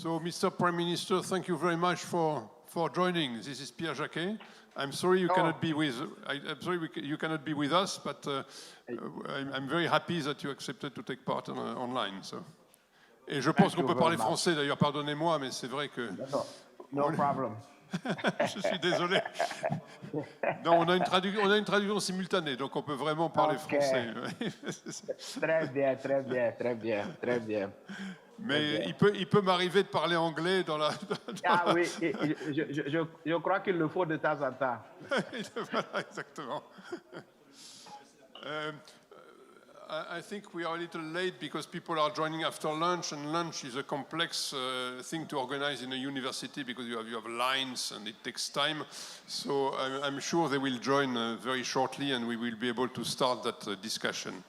So, Mr. Prime Minister, thank you very much for joining. This is Pierre Jacquet. I'm sorry you cannot be with. I'm sorry you cannot be with us, but I'm very happy that you accepted to take part online. So. Et je pense qu'on peut parler français d'ailleurs. Pardonnez-moi, mais c'est vrai que. No problem. Je suis désolé. Non, on a une traduction simultanée, donc on peut vraiment parler français. Très bien, très bien, très bien, très bien. Mais il peut m'arriver de parler anglais dans la. Oui, je crois qu'il le faut de temps en temps. Voilà, exactement. I think we are a little late because people are joining after lunch, and lunch is a complex thing to organize in a university because you have lines and it takes time. So I'm sure they will join very shortly, and we will be able to start that discussion.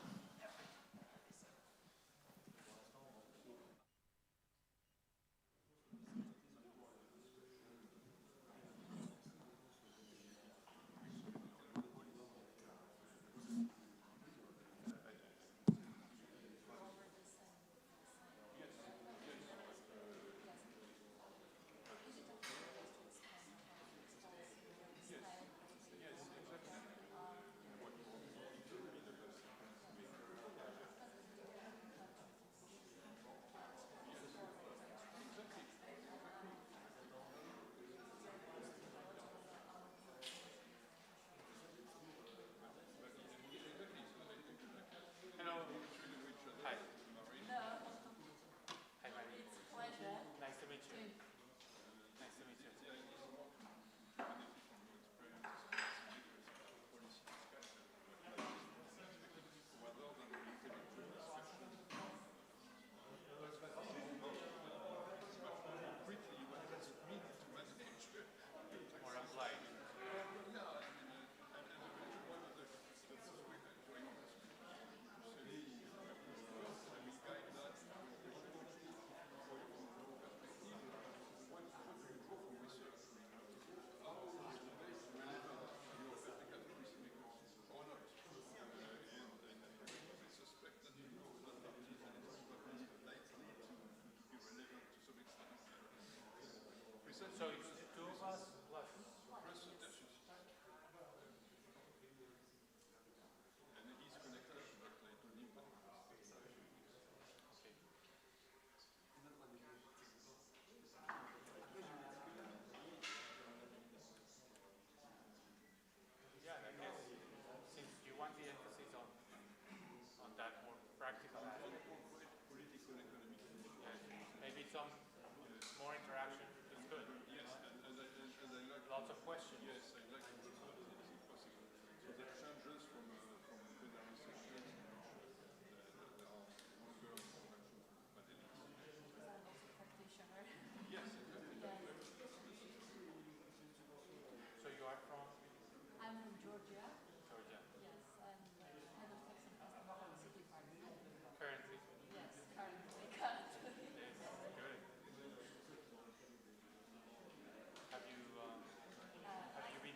So it's two of us plus Tertius. And he's connected, but I told him that. Yeah, I guess since you want the emphasis on that more practical aspect, Political economic. maybe some more interaction is good. Yes, and I like lots of questions. Yes, I like to do that if possible. So the changes from plenary session, there are longer interaction with panelists. Yes, exactly. So you are from? I'm from Georgia. Georgia. Yes, I'm head of tax and customs policy department. Currently? Yes, currently. Yes, good. Have you been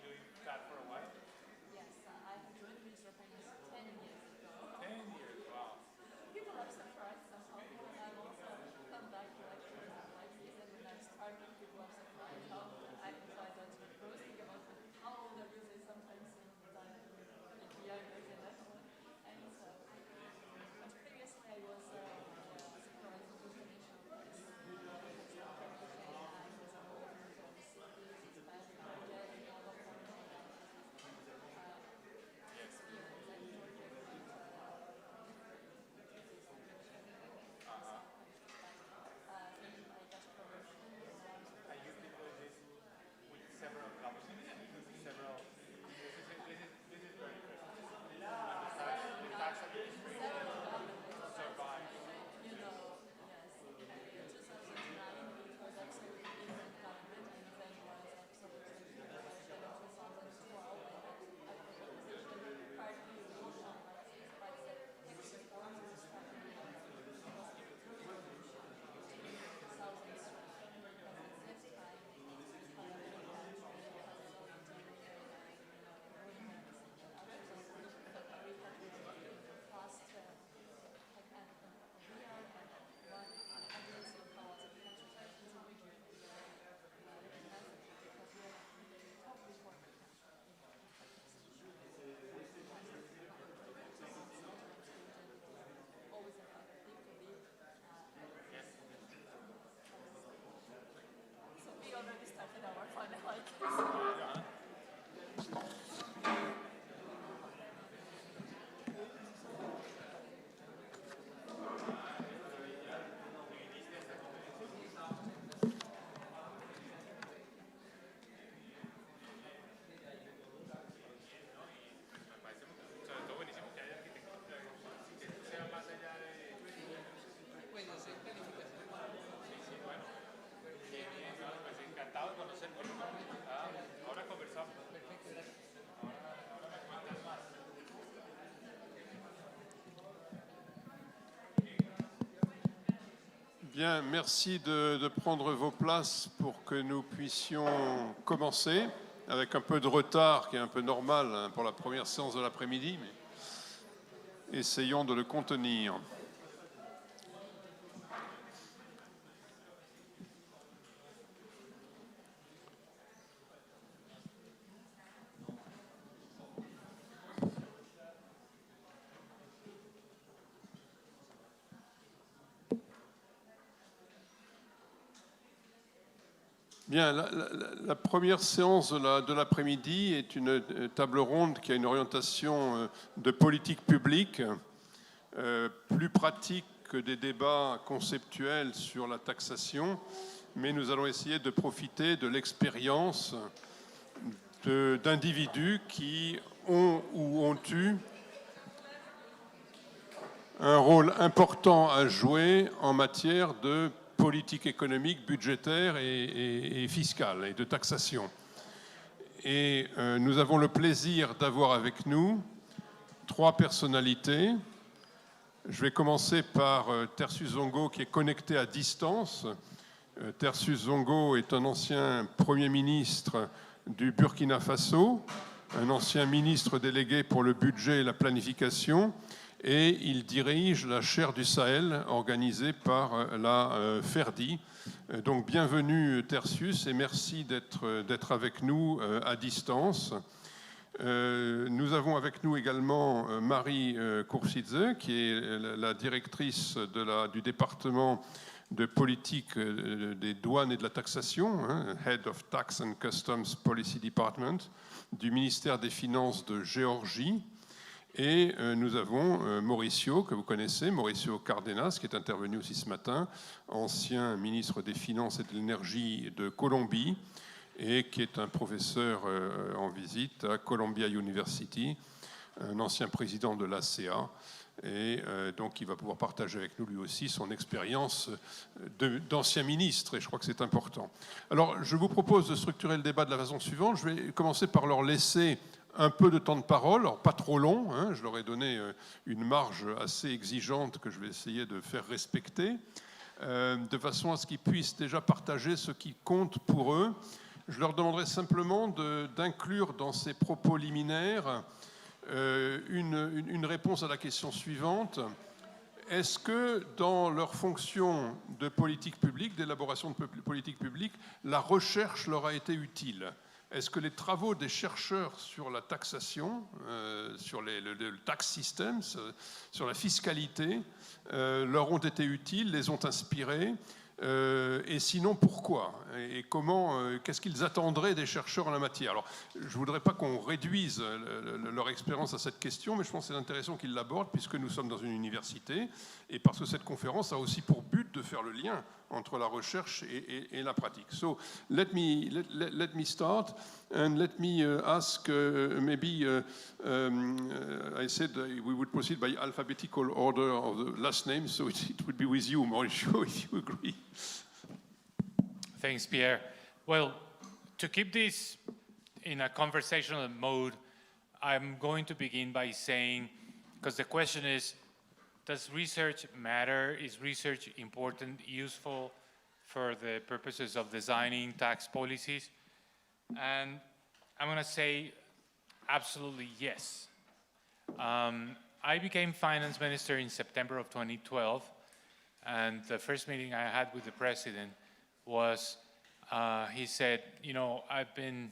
Bien, merci de prendre vos places pour que nous puissions commencer, avec un peu de retard qui est un peu normal hein, pour la première séance de l'après-midi, mais essayons de le contenir. Bien, la première séance de l'après-midi est une table ronde qui a une orientation de politique publique, plus pratique que des débats conceptuels sur la taxation, mais nous allons essayer de profiter de l'expérience d'individus qui ont ou ont eu un rôle important à jouer en matière de politique économique, budgétaire et fiscale et de taxation. Et nous avons le plaisir d'avoir avec nous 3 personnalités. Je vais commencer par Tertius Zongo qui est connecté à distance. Tertius Zongo est un ancien Premier ministre du Burkina Faso, un ancien ministre délégué pour le budget et la planification, et il dirige la chaire du Sahel organisée par la FERDI. Donc bienvenue Tertius et merci d'être avec nous à distance. Nous avons avec nous également Marie Khurtsidze, qui est la directrice du département de politique des douanes et de la taxation, hein, Head of Tax and Customs Policy Department, du ministère des Finances de Géorgie. Et nous avons Mauricio, que vous connaissez, Mauricio Cardenas, qui est intervenu aussi ce matin, ancien ministre des Finances et de l'Énergie de Colombie, et qui est un professeur en visite à Columbia University, un ancien président de l'ACA, et donc il va pouvoir partager avec nous lui aussi son expérience d'ancien ministre, et je crois que c'est important. Alors, je vous propose de structurer le débat de la façon suivante. Je vais commencer par leur laisser un peu de temps de parole, alors pas trop long, hein, je leur ai donné une marge assez exigeante que je vais essayer de faire respecter, de façon à ce qu'ils puissent déjà partager ce qui compte pour eux. Je leur demanderai simplement d'inclure dans ces propos liminaires une réponse à la question suivante. Est-ce que dans leur fonction de politique publique, d'élaboration de politique publique, la recherche leur a été utile ? Est-ce que les travaux des chercheurs sur la taxation, sur le tax system, sur la fiscalité, leur ont été utiles, les ont inspirés ? Et sinon, pourquoi ? Et comment, qu'est-ce qu'ils attendraient des chercheurs en la matière ? Alors, je ne voudrais pas qu'on réduise leur expérience à cette question, mais je pense que c'est intéressant qu'ils l'abordent, puisque nous sommes dans une université, et parce que cette conférence a aussi pour but de faire le lien entre la recherche et la pratique. So, let me start, and let me ask, maybe, I said we would proceed by alphabetical order of the last name, so it would be with you, Mauricio, if you agree. Thanks, Pierre. Well, to keep this in a conversational mode, I'm going to begin by saying, because the question is, does research matter? Is research important, useful for the purposes of designing tax policies? And I'm going to say absolutely yes. I became finance minister in September of 2012, and the first meeting I had with the president was, he said, you know, I've been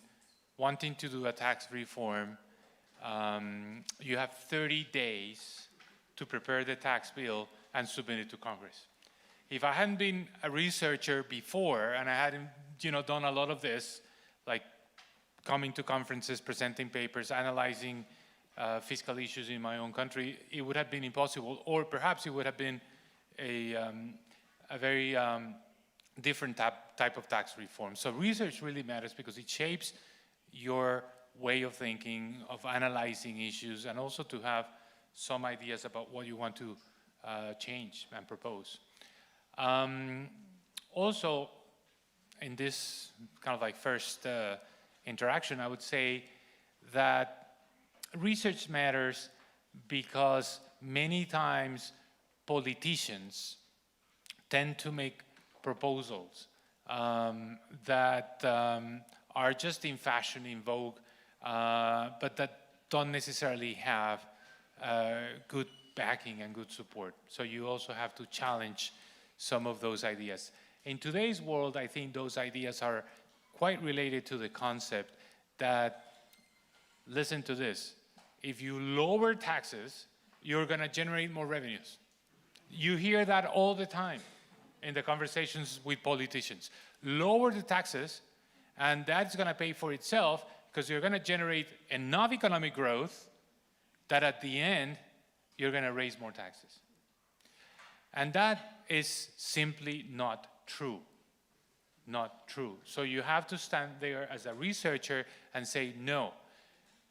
wanting to do a tax reform. You have 30 days to prepare the tax bill and submit it to Congress. If I hadn't been a researcher before and I hadn't, you know, done a lot of this, like coming to conferences, presenting papers, analyzing fiscal issues in my own country, it would have been impossible, or perhaps it would have been a very different type of tax reform. So research really matters because it shapes your way of thinking, of analyzing issues, and also to have some ideas about what you want to change and propose. Also, in this kind of like first interaction, I would say that research matters because many times politicians tend to make proposals that are just in fashion, in vogue, but that don't necessarily have good backing and good support. So you also have to challenge some of those ideas. In today's world, I think those ideas are quite related to the concept that, listen to this, if you lower taxes, you're going to generate more revenues. You hear that all the time in the conversations with politicians. Lower the taxes, and that's going to pay for itself because you're going to generate enough economic growth that at the end, you're going to raise more taxes. And that is simply not true. Not true. So you have to stand there as a researcher and say, no,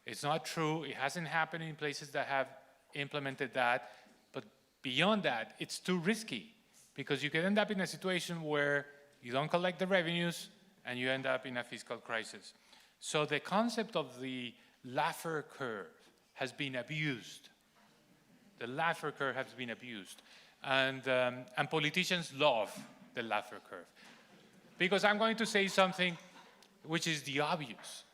it's not true. It hasn't happened in places that have implemented that. But beyond that, it's too risky because you can end up in a situation where you don't collect the revenues and you end up in a fiscal crisis. So the concept of the Laffer curve has been abused. The Laffer curve has been abused. And politicians love the Laffer curve. Because I'm going to say something which is the obvious.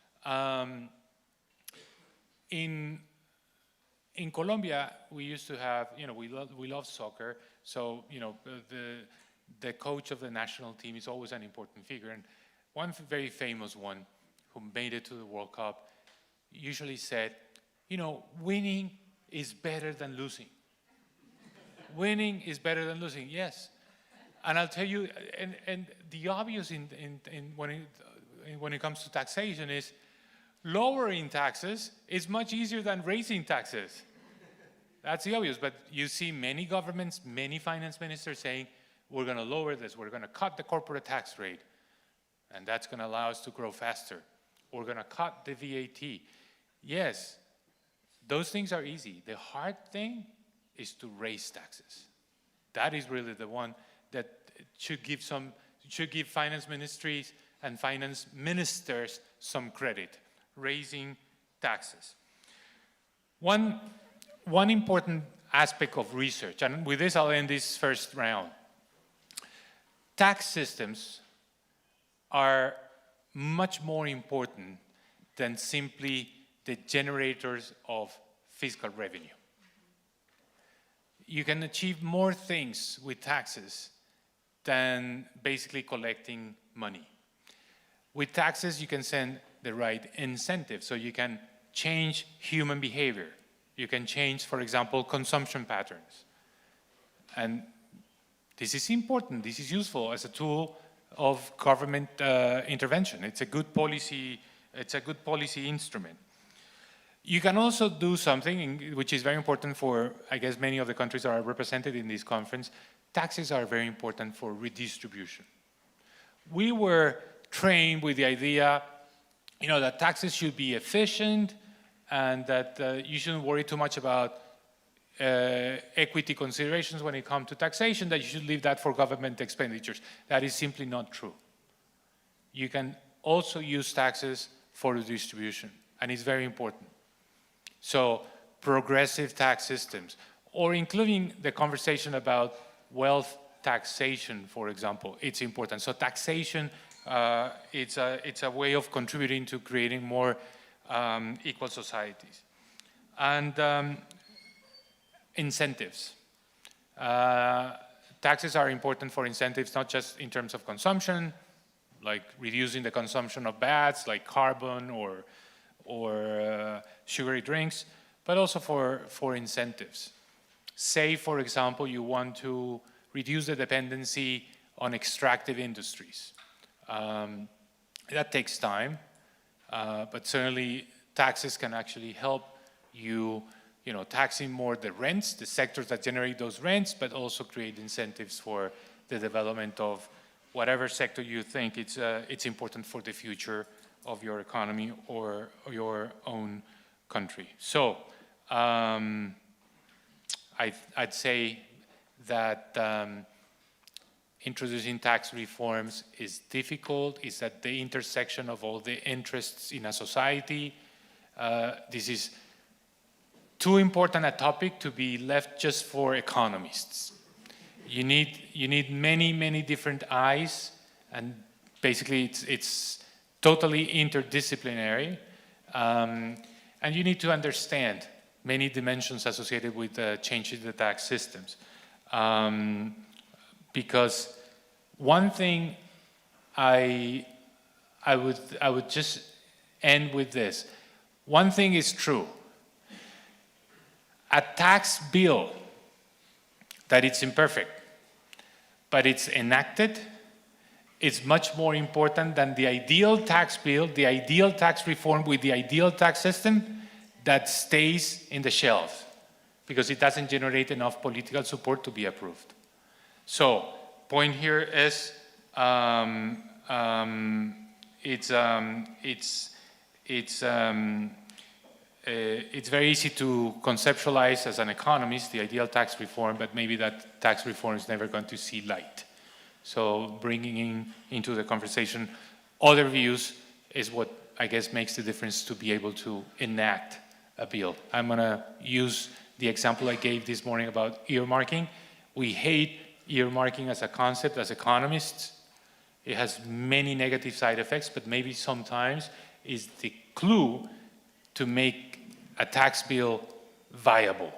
In Colombia, we used to have, we love soccer. So, the coach of the national team is always an important figure. And one very famous one who made it to the World Cup usually said, winning is better than losing. Winning is better than losing, yes. And I'll tell you, and the obvious when it comes to taxation is lowering taxes is much easier than raising taxes. That's the obvious, but you see many governments, many finance ministers saying, we're going to lower this, we're going to cut the corporate tax rate, and that's going to allow us to grow faster. We're going to cut the VAT. Yes, those things are easy. The hard thing is to raise taxes. That is really the one that should give finance ministries and finance ministers some credit, raising taxes. One important aspect of research, and with this I'll end this first round. Tax systems are much more important than simply the generators of fiscal revenue. You can achieve more things with taxes than basically collecting money. With taxes, you can send the right incentive, so you can change human behavior. You can change, for example, consumption patterns. And this is important, this is useful as a tool of government intervention. It's a good policy instrument. You can also do something which is very important for, I guess, many of the countries that are represented in this conference. Taxes are very important for redistribution. We were trained with the idea, that taxes should be efficient and that you shouldn't worry too much about equity considerations when it comes to taxation, that you should leave that for government expenditures. That is simply not true. You can also use taxes for redistribution, and it's very important. So progressive tax systems, or including the conversation about wealth taxation, for example, it's important. So taxation, it's a way of contributing to creating more equal societies. And incentives. Taxes are important for incentives, not just in terms of consumption, like reducing the consumption of bads, like carbon or sugary drinks, but also for incentives. Say, for example, you want to reduce the dependency on extractive industries. That takes time, but certainly taxes can actually help you, taxing more the rents, the sectors that generate those rents, but also create incentives for the development of whatever sector you think it's important for the future of your economy or your own country. So I'd say that introducing tax reforms is difficult. It's at the intersection of all the interests in a society. This is too important a topic to be left just for economists. You need many different eyes, and basically it's totally interdisciplinary, and you need to understand many dimensions associated with changing the tax systems. Because one thing I would just end with this. One thing is true. A tax bill that it's imperfect, but it's enacted, is much more important than the ideal tax bill, the ideal tax reform with the ideal tax system that stays in the shelves because it doesn't generate enough political support to be approved. So, point here is it's very easy to conceptualize as an economist the ideal tax reform, but maybe that tax reform is never going to see light. So bringing into the conversation other views is what I guess makes the difference to be able to enact a bill. I'm going to use the example I gave this morning about earmarking. We hate earmarking as a concept as economists. It has many negative side effects, but maybe sometimes is the clue to make a tax bill viable.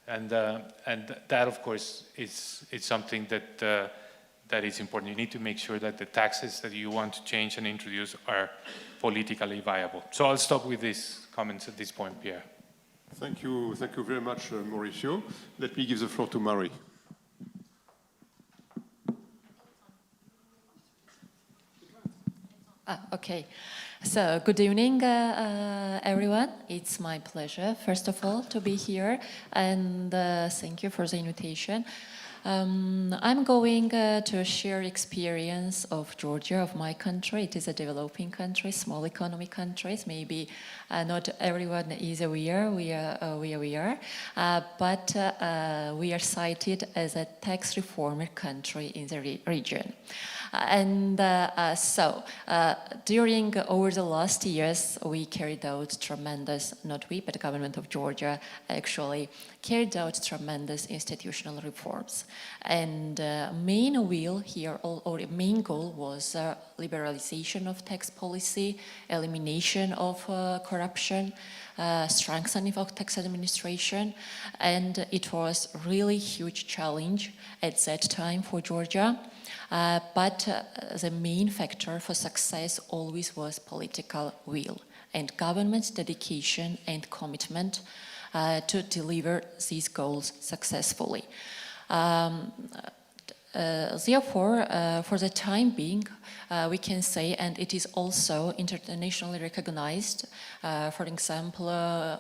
And that, of course, is something that is important. You need to make sure that the taxes that you want to change and introduce are politically viable. So I'll stop with these comments at this point, Pierre. Thank you very much, Mauricio. Let me give the floor to Marie. Okay. So, good evening, everyone. It's my pleasure, first of all, to be here, and thank you for the invitation. I'm going to share experience of Georgia, of my country. It is a developing country, small economy countries. Maybe not everyone is aware we are, but we are cited as a tax reformer country in the region. And so, during over the last years, we carried out tremendous, not we, but the government of Georgia actually carried out tremendous institutional reforms. And main wheel here, or main goal was liberalization of tax policy, elimination of corruption, strengthening of tax administration, and it was really huge challenge at that time for Georgia. But the main factor for success always was political will and government's dedication and commitment to deliver these goals successfully. Therefore, for the time being, we can say, and it is also internationally recognized, for example,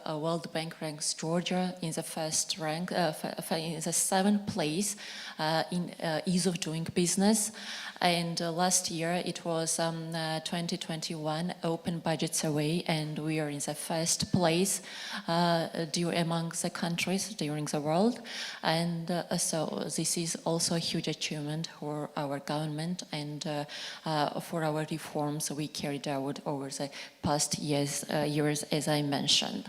World Bank ranks Georgia in the first rank, in the 7th place in ease of doing business. And last year it was 2021 Open Budget Survey, and we are in the first place among the countries during the world. And so this is also a huge achievement for our government and for our reforms we carried out over the past years, as I mentioned.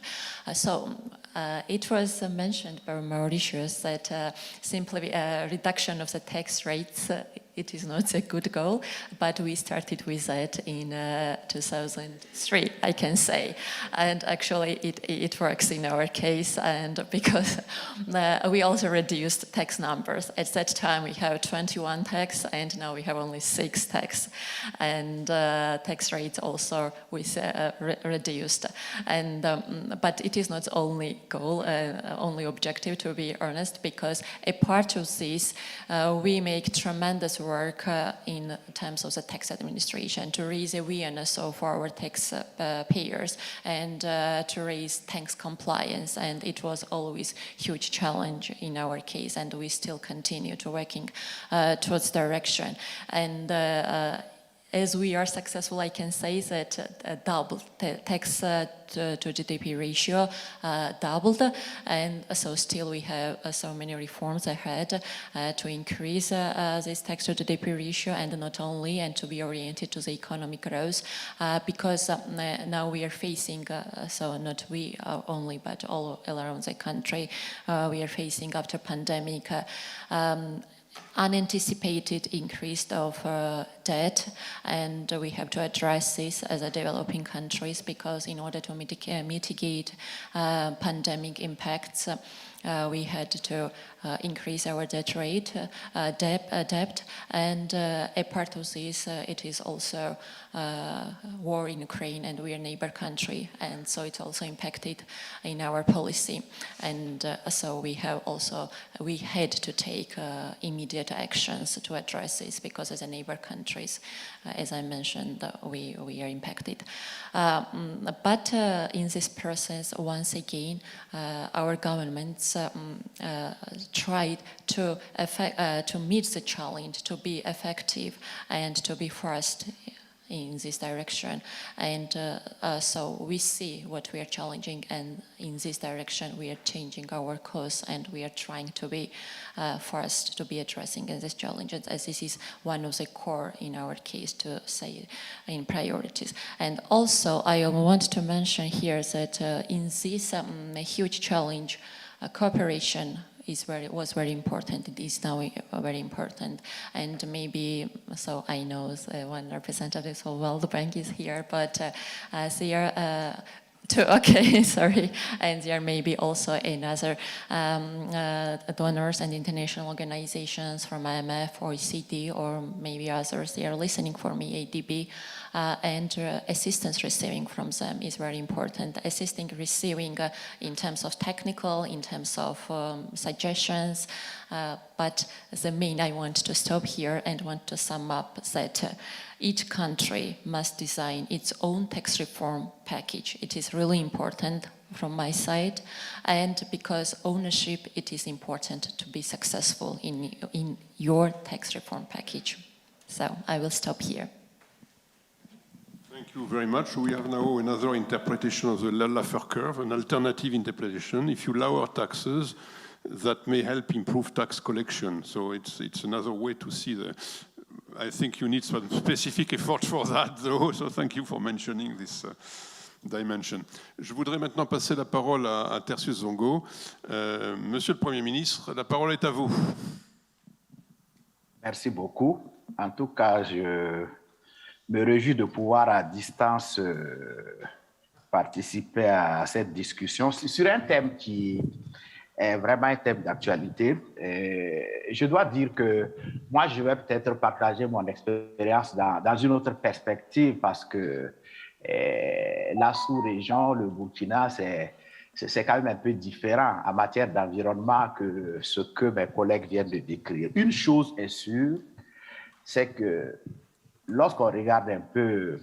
It was mentioned by Mauricio that simply reduction of the tax rates, it is not a good goal, but we started with that in 2003, I can say. And actually it works in our case, and because we also reduced tax numbers. At that time we have 21 tax, and now we have only 6 tax. And tax rates also was reduced. And but it is not only goal, only objective, to be honest, because a part of this, we make tremendous work in terms of the tax administration to raise awareness of our tax payers and to raise tax compliance. And it was always huge challenge in our case, and we still continue to working towards direction. And as we are successful, I can say that double tax to GDP ratio doubled, and so still we have so many reforms ahead to increase this tax to GDP ratio, and not only, and to be oriented to the economic growth, because now we are facing, so not we only, but all around the country, we are facing after pandemic unanticipated increase of debt, and we have to address this as a developing countries, because in order to mitigate pandemic impacts, we had to increase our debt rate, debt, and a part of this, it is also war in Ukraine, and we are a neighbor country, and so it's also impacted in our policy, and so we had to take immediate actions to address this, because as a neighbor countries, as I mentioned, we are impacted. But in this process, once again, our governments tried to meet the challenge, to be effective and to be fast in this direction, and so we see what we are challenging, and in this direction we are changing our course, and we are trying to be first to be addressing these challenges, as this is one of the core in our case, to say, in priorities. And also I want to mention here that in this huge challenge, cooperation was very important. It is now very important, and maybe, so I know one representative of World Bank is here, but they are okay, sorry, and there may be also another donors and international organizations from IMF or OECD or maybe others. They are listening for me, ADB, and assistance receiving from them is very important. Receiving in terms of technical, in terms of suggestions, but the main, I want to stop here and want to sum up that each country must design its own tax reform package. It is really important from my side, and because ownership, it is important to be successful in your tax reform package. So I will stop here. Thank you very much. We have now another interpretation of the Laffer curve, an alternative interpretation. If you lower taxes, that may help improve tax collection. So it's another way to see the. I think you need some specific effort for that, though. So thank you for mentioning this dimension. Je voudrais maintenant passer la parole à Tertius Zongo. Monsieur le Premier ministre, la parole est à vous. Merci beaucoup. En tout cas, je me réjouis de pouvoir à distance participer à cette discussion sur un thème qui est vraiment un thème d'actualité. Je dois dire que moi, je vais peut-être partager mon expérience dans une autre perspective, parce que la sous-région, le Burkina, c'est quand même un peu différent en matière d'environnement que ce que mes collègues viennent de décrire. Une chose est sûre, c'est que lorsqu'on regarde un peu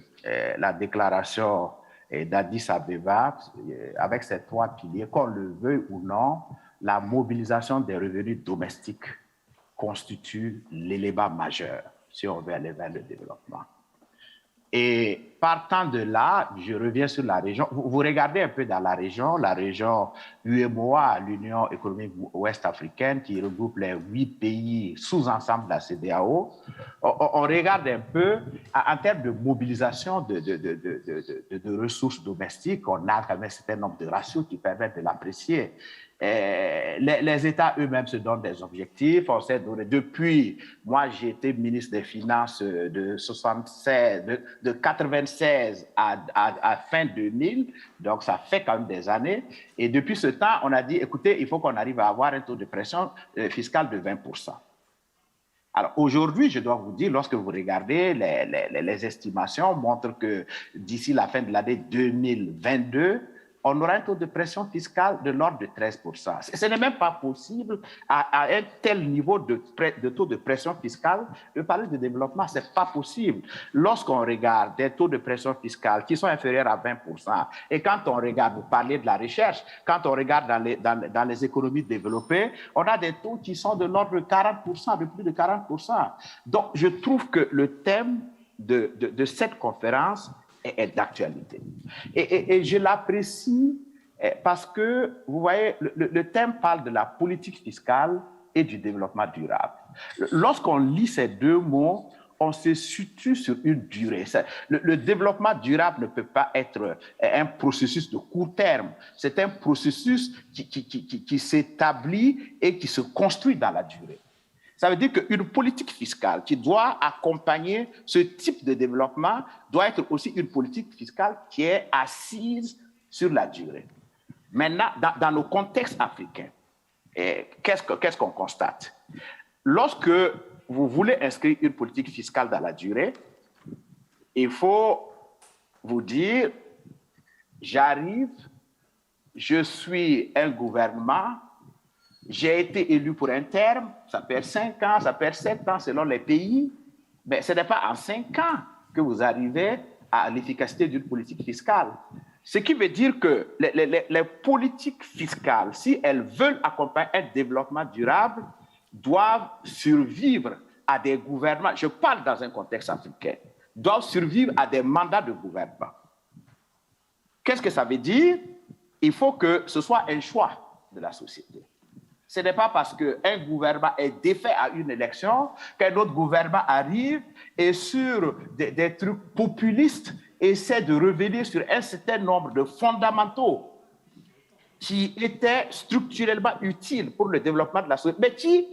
la déclaration d'Addis Abeba, avec ces trois piliers, qu'on le veuille ou non, la mobilisation des revenus domestiques constitue l'élément majeur si on veut aller vers le développement. Et partant de là, je reviens sur la région. Vous regardez un peu dans la région UEMOA, l'Union économique ouest-africaine, qui regroupe les 8 pays sous-ensemble de la CEDEAO. On regarde un peu, en termes de mobilisation de ressources domestiques, on a quand même un certain nombre de ratios qui permettent de l'apprécier. Les États eux-mêmes se donnent des objectifs. On s'est donné, depuis, moi j'ai été ministre des Finances de 96 à fin 2000, donc ça fait quand même des années. Et depuis ce temps, on a dit, écoutez, il faut qu'on arrive à avoir un taux de pression fiscale de 20%. Alors aujourd'hui, je dois vous dire, lorsque vous regardez, les estimations montrent que d'ici la fin de l'année 2022, on aura un taux de pression fiscale de l'ordre de 13%. Ce n'est même pas possible à un tel niveau de taux de pression fiscale de parler de développement. Ce n'est pas possible. Lorsqu'on regarde des taux de pression fiscale qui sont inférieurs à 20%, et quand on regarde, vous parlez de la recherche, quand on regarde dans les économies développées, on a des taux qui sont de l'ordre de 40%, de plus de 40%. Donc, je trouve que le thème de cette conférence est d'actualité. Et je l'apprécie parce que, vous voyez, le thème parle de la politique fiscale et du développement durable. Lorsqu'on lit ces deux mots, on se situe sur une durée. Le développement durable ne peut pas être un processus de court terme. C'est un processus qui s'établit et qui se construit dans la durée. Ça veut dire qu'une politique fiscale qui doit accompagner ce type de développement doit être aussi une politique fiscale qui est assise sur la durée. Maintenant, dans le contexte africain, qu'est-ce qu'on constate? Lorsque vous voulez inscrire une politique fiscale dans la durée, il faut vous dire, j'arrive, je suis un gouvernement, j'ai été élu pour un terme, ça perd 5 ans, ça perd 7 ans selon les pays, mais ce n'est pas en 5 ans que vous arrivez à l'efficacité d'une politique fiscale. Ce qui veut dire que les politiques fiscales, si elles veulent accompagner un développement durable, doivent survivre à des gouvernements, je parle dans un contexte africain, doivent survivre à des mandats de gouvernement. Qu'est-ce que ça veut dire? Il faut que ce soit un choix de la société. Ce n'est pas parce qu'un gouvernement est défait à une élection qu'un autre gouvernement arrive et sur des trucs populistes essaie de revenir sur un certain nombre de fondamentaux qui étaient structurellement utiles pour le développement de la société, mais qui,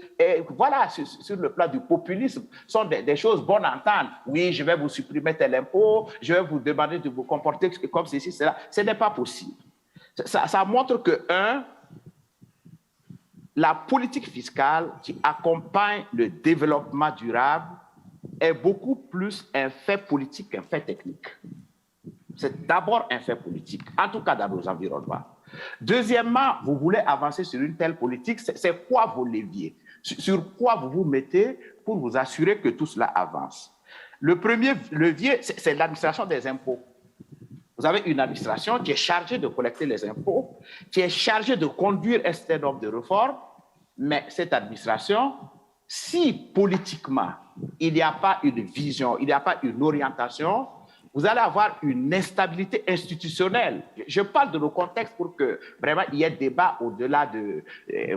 voilà, sur le plan du populisme, sont des choses bonnes à entendre. Oui, je vais vous supprimer tel impôt, je vais vous demander de vous comporter comme ceci, cela. Ce n'est pas possible. Ça montre que, la politique fiscale qui accompagne le développement durable est beaucoup plus un fait politique qu'un fait technique. C'est d'abord un fait politique, en tout cas dans nos environnements. Deuxièmement, vous voulez avancer sur une telle politique, c'est quoi vos leviers? Sur quoi vous vous mettez pour vous assurer que tout cela avance? Le premier levier, c'est l'administration des impôts. Vous avez une administration qui est chargée de collecter les impôts, qui est chargée de conduire un certain nombre de réformes, mais cette administration, si politiquement il n'y a pas une vision, il n'y a pas une orientation, vous allez avoir une instabilité institutionnelle. Je parle de nos contextes pour que vraiment il y ait débat au-delà de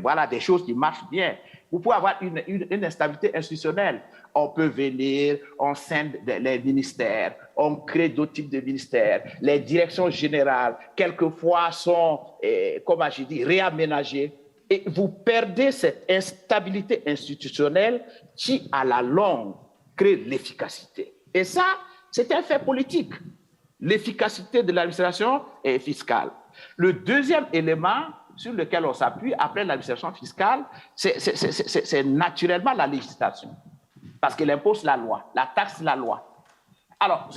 voilà, des choses qui marchent bien. Vous pouvez avoir une instabilité institutionnelle. On peut venir, on scinde les ministères, on crée d'autres types de ministères. Les directions générales, quelquefois, sont, comment je dis, réaménagées. Et vous perdez cette instabilité institutionnelle qui, à la longue, crée l'efficacité. Et ça, c'est un fait politique. L'efficacité de l'administration fiscale. Le deuxième élément sur lequel on s'appuie après l'administration fiscale, c'est naturellement la législation. Parce qu'elle impose la loi, la taxe, la loi. Alors,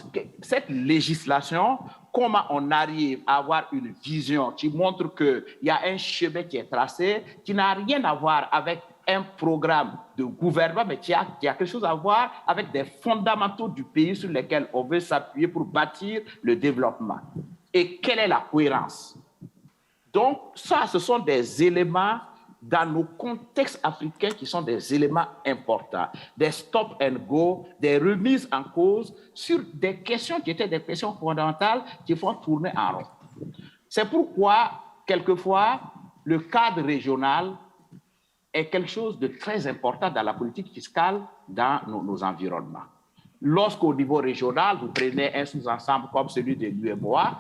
cette législation, comment on arrive à avoir une vision qui montre qu'il y a un chemin qui est tracé, qui n'a rien à voir avec un programme de gouvernement, mais qui a quelque chose à voir avec des fondamentaux du pays sur lesquels on veut s'appuyer pour bâtir le développement. Et quelle est la cohérence? Donc, ça, ce sont des éléments dans nos contextes africains qui sont des éléments importants, des stop and go, des remises en cause sur des questions qui étaient des questions fondamentales qui font tourner en rond. C'est pourquoi, quelquefois, le cadre régional est quelque chose de très important dans la politique fiscale dans nos environnements. Lorsqu'au niveau régional, vous prenez un sous-ensemble comme celui de l'UEMOA,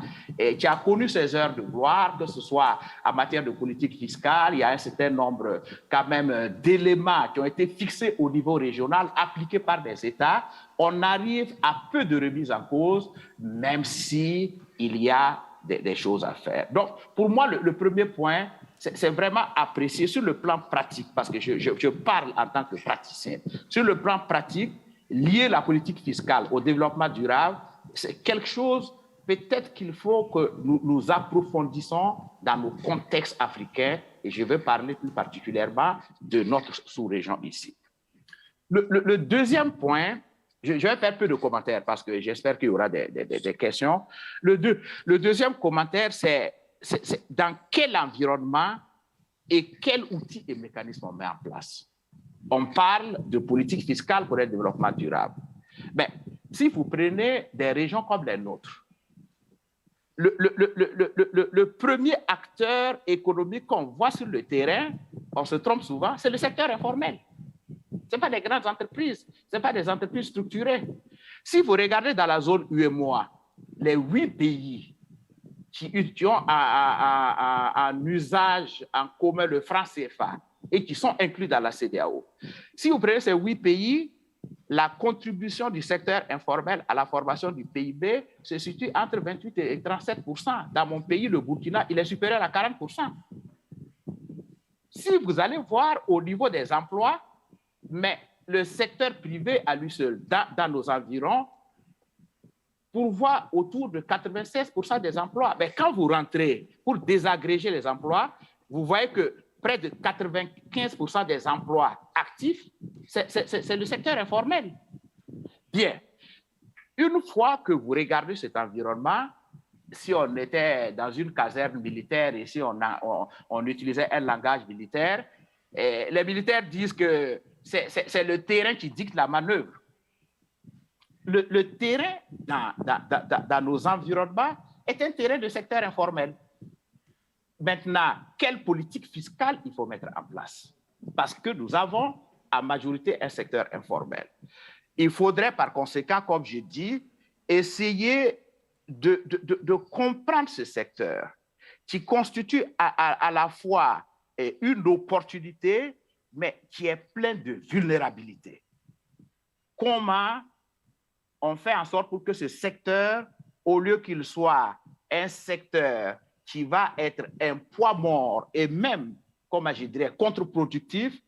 qui a connu ses heures de gloire, que ce soit en matière de politique fiscale, il y a un certain nombre quand même d'éléments qui ont été fixés au niveau régional, appliqués par des États, on arrive à peu de remises en cause, même s'il y a des choses à faire. Donc, pour moi, le premier point, c'est vraiment apprécié sur le plan pratique, parce que je parle en tant que praticien. Sur le plan pratique, lier la politique fiscale au développement durable, c'est quelque chose peut-être qu'il faut que nous approfondissons dans nos contextes africains, et je vais parler plus particulièrement de notre sous-région ici. Le deuxième point, je vais faire peu de commentaires parce que j'espère qu'il y aura des questions. Le deuxième commentaire, c'est dans quel environnement et quels outils et mécanismes on met en place. On parle de politique fiscale pour un développement durable. Mais si vous prenez des régions comme les nôtres, le premier acteur économique qu'on voit sur le terrain, on se trompe souvent, c'est le secteur informel. Ce n'est pas des grandes entreprises, ce n'est pas des entreprises structurées. Si vous regardez dans la zone UEMOA, les 8 pays qui ont en usage en commun le franc CFA et qui sont inclus dans la CEDEAO, si vous prenez ces 8 pays, la contribution du secteur informel à la formation du PIB se situe entre 28 et 37%. Dans mon pays, le Burkina, il est supérieur à 40%. Si vous allez voir au niveau des emplois, mais le secteur privé à lui seul, dans nos environs, pourvoit autour de 96% des emplois. Mais quand vous rentrez pour désagréger les emplois, vous voyez que près de 95% des emplois actifs, c'est le secteur informel. Bien. Une fois que vous regardez cet environnement, si on était dans une caserne militaire et si on utilisait un langage militaire, les militaires disent que c'est le terrain qui dicte la manœuvre. Le terrain dans nos environnements est un terrain de secteur informel. Maintenant, quelle politique fiscale il faut mettre en place? Parce que nous avons en majorité un secteur informel. Il faudrait par conséquent, comme je dis, essayer de comprendre ce secteur qui constitue à la fois une opportunité, mais qui est plein de vulnérabilité. Comment on fait en sorte pour que ce secteur, au lieu qu'il soit un secteur qui va être un poids mort et même, comme je dirais, contre-productif,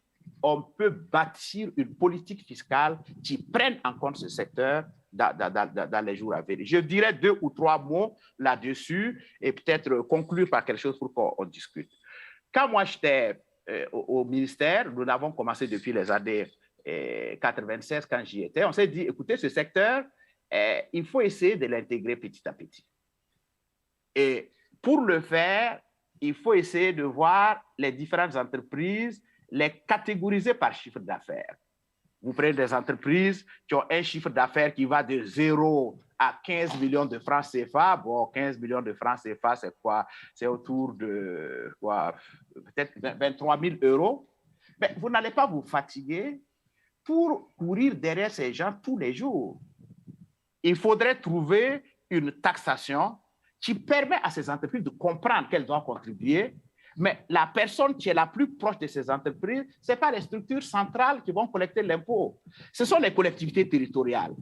on peut bâtir une politique fiscale qui prenne en compte ce secteur dans les jours à venir. Je dirais 2 ou 3 mots là-dessus et peut-être conclure par quelque chose pour qu'on discute. Quand moi j'étais au ministère, nous l'avons commencé depuis les années 96 quand j'y étais, on s'est dit, écoutez, ce secteur, il faut essayer de l'intégrer petit à petit. Et pour le faire, il faut essayer de voir les différentes entreprises, les catégoriser par chiffre d'affaires. Vous prenez des entreprises qui ont un chiffre d'affaires qui va de 0 à 15 millions de francs CFA. Bon, 15 millions de francs CFA, c'est quoi? C'est autour de quoi? Peut-être 23 000 euros. Mais vous n'allez pas vous fatiguer pour courir derrière ces gens tous les jours. Il faudrait trouver une taxation qui permet à ces entreprises de comprendre qu'elles doivent contribuer, mais la personne qui est la plus proche de ces entreprises, ce n'est pas les structures centrales qui vont collecter l'impôt, ce sont les collectivités territoriales.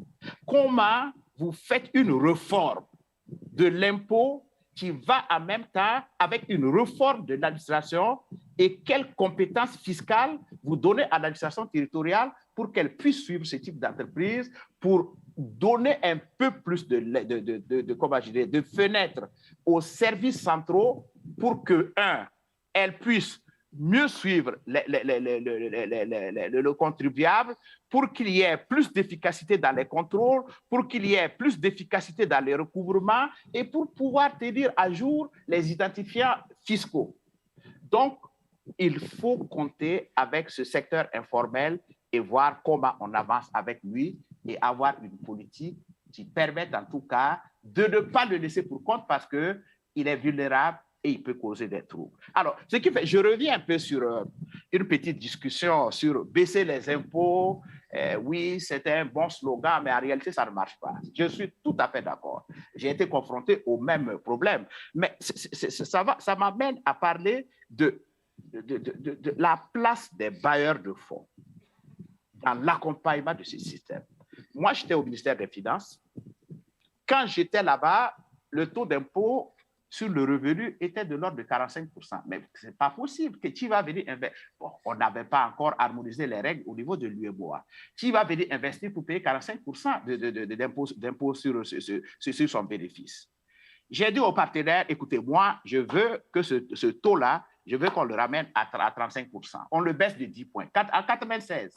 Comment vous faites une réforme de l'impôt qui va en même temps avec une réforme de l'administration et quelles compétences fiscales vous donnez à l'administration territoriale pour qu'elle puisse suivre ce type d'entreprise, pour donner un peu plus de fenêtres aux services centraux pour que, elles puissent mieux suivre le contribuable, pour qu'il y ait plus d'efficacité dans les contrôles, pour qu'il y ait plus d'efficacité dans les recouvrements et pour pouvoir tenir à jour les identifiants fiscaux. Donc, il faut compter avec ce secteur informel et voir comment on avance avec lui et avoir une politique qui permette en tout cas de ne pas le laisser pour compte parce qu'il est vulnérable et il peut causer des troubles. Alors, ce qui fait, je reviens un peu sur une petite discussion sur baisser les impôts. Oui, c'était un bon slogan, mais en réalité, ça ne marche pas. Je suis tout à fait d'accord. J'ai été confronté au même problème. Mais ça m'amène à parler de la place des bailleurs de fonds dans l'accompagnement de ce système. Moi, j'étais au ministère des Finances. Quand j'étais là-bas, le taux d'impôt sur le revenu était de l'ordre de 45%. Mais ce n'est pas possible que tu vas venir investir. Bon, on n'avait pas encore harmonisé les règles au niveau de l'UEMOA. Tu vas venir investir pour payer 45% d'impôt sur son bénéfice. J'ai dit aux partenaires, écoutez, moi, je veux que ce taux-là, je veux qu'on le ramène à 35%. On le baisse de 10 points, à 96.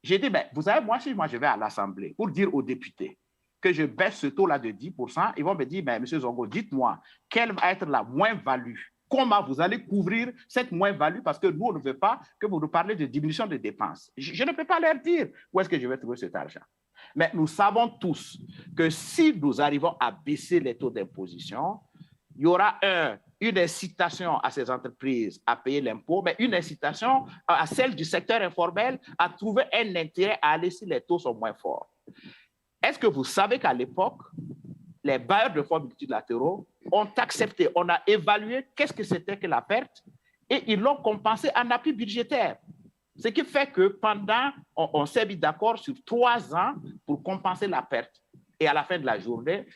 J'ai dit, ben, vous savez, moi, si je vais à l'Assemblée pour dire aux députés que je baisse ce taux-là de 10%, ils vont me dire, mais M. Zongo, dites-moi, quelle va être la moins-value? Comment vous allez couvrir cette moins-value? Parce que nous, on ne veut pas que vous nous parlez de diminution de dépenses. Je ne peux pas leur dire où est-ce que je vais trouver cet argent. Mais nous savons tous que si nous arrivons à baisser les taux d'imposition, il y aura une incitation à ces entreprises à payer l'impôt, mais une incitation à celle du secteur informel à trouver un intérêt à aller si les taux sont moins forts. Est-ce que vous savez qu'à l'époque, les bailleurs de fonds multilatéraux ont accepté, on a évalué qu'est-ce que c'était que la perte et ils l'ont compensé en appui budgétaire. Ce qui fait que pendant, on s'est mis d'accord sur 3 ans pour compenser la perte. Et à la fin de la journée,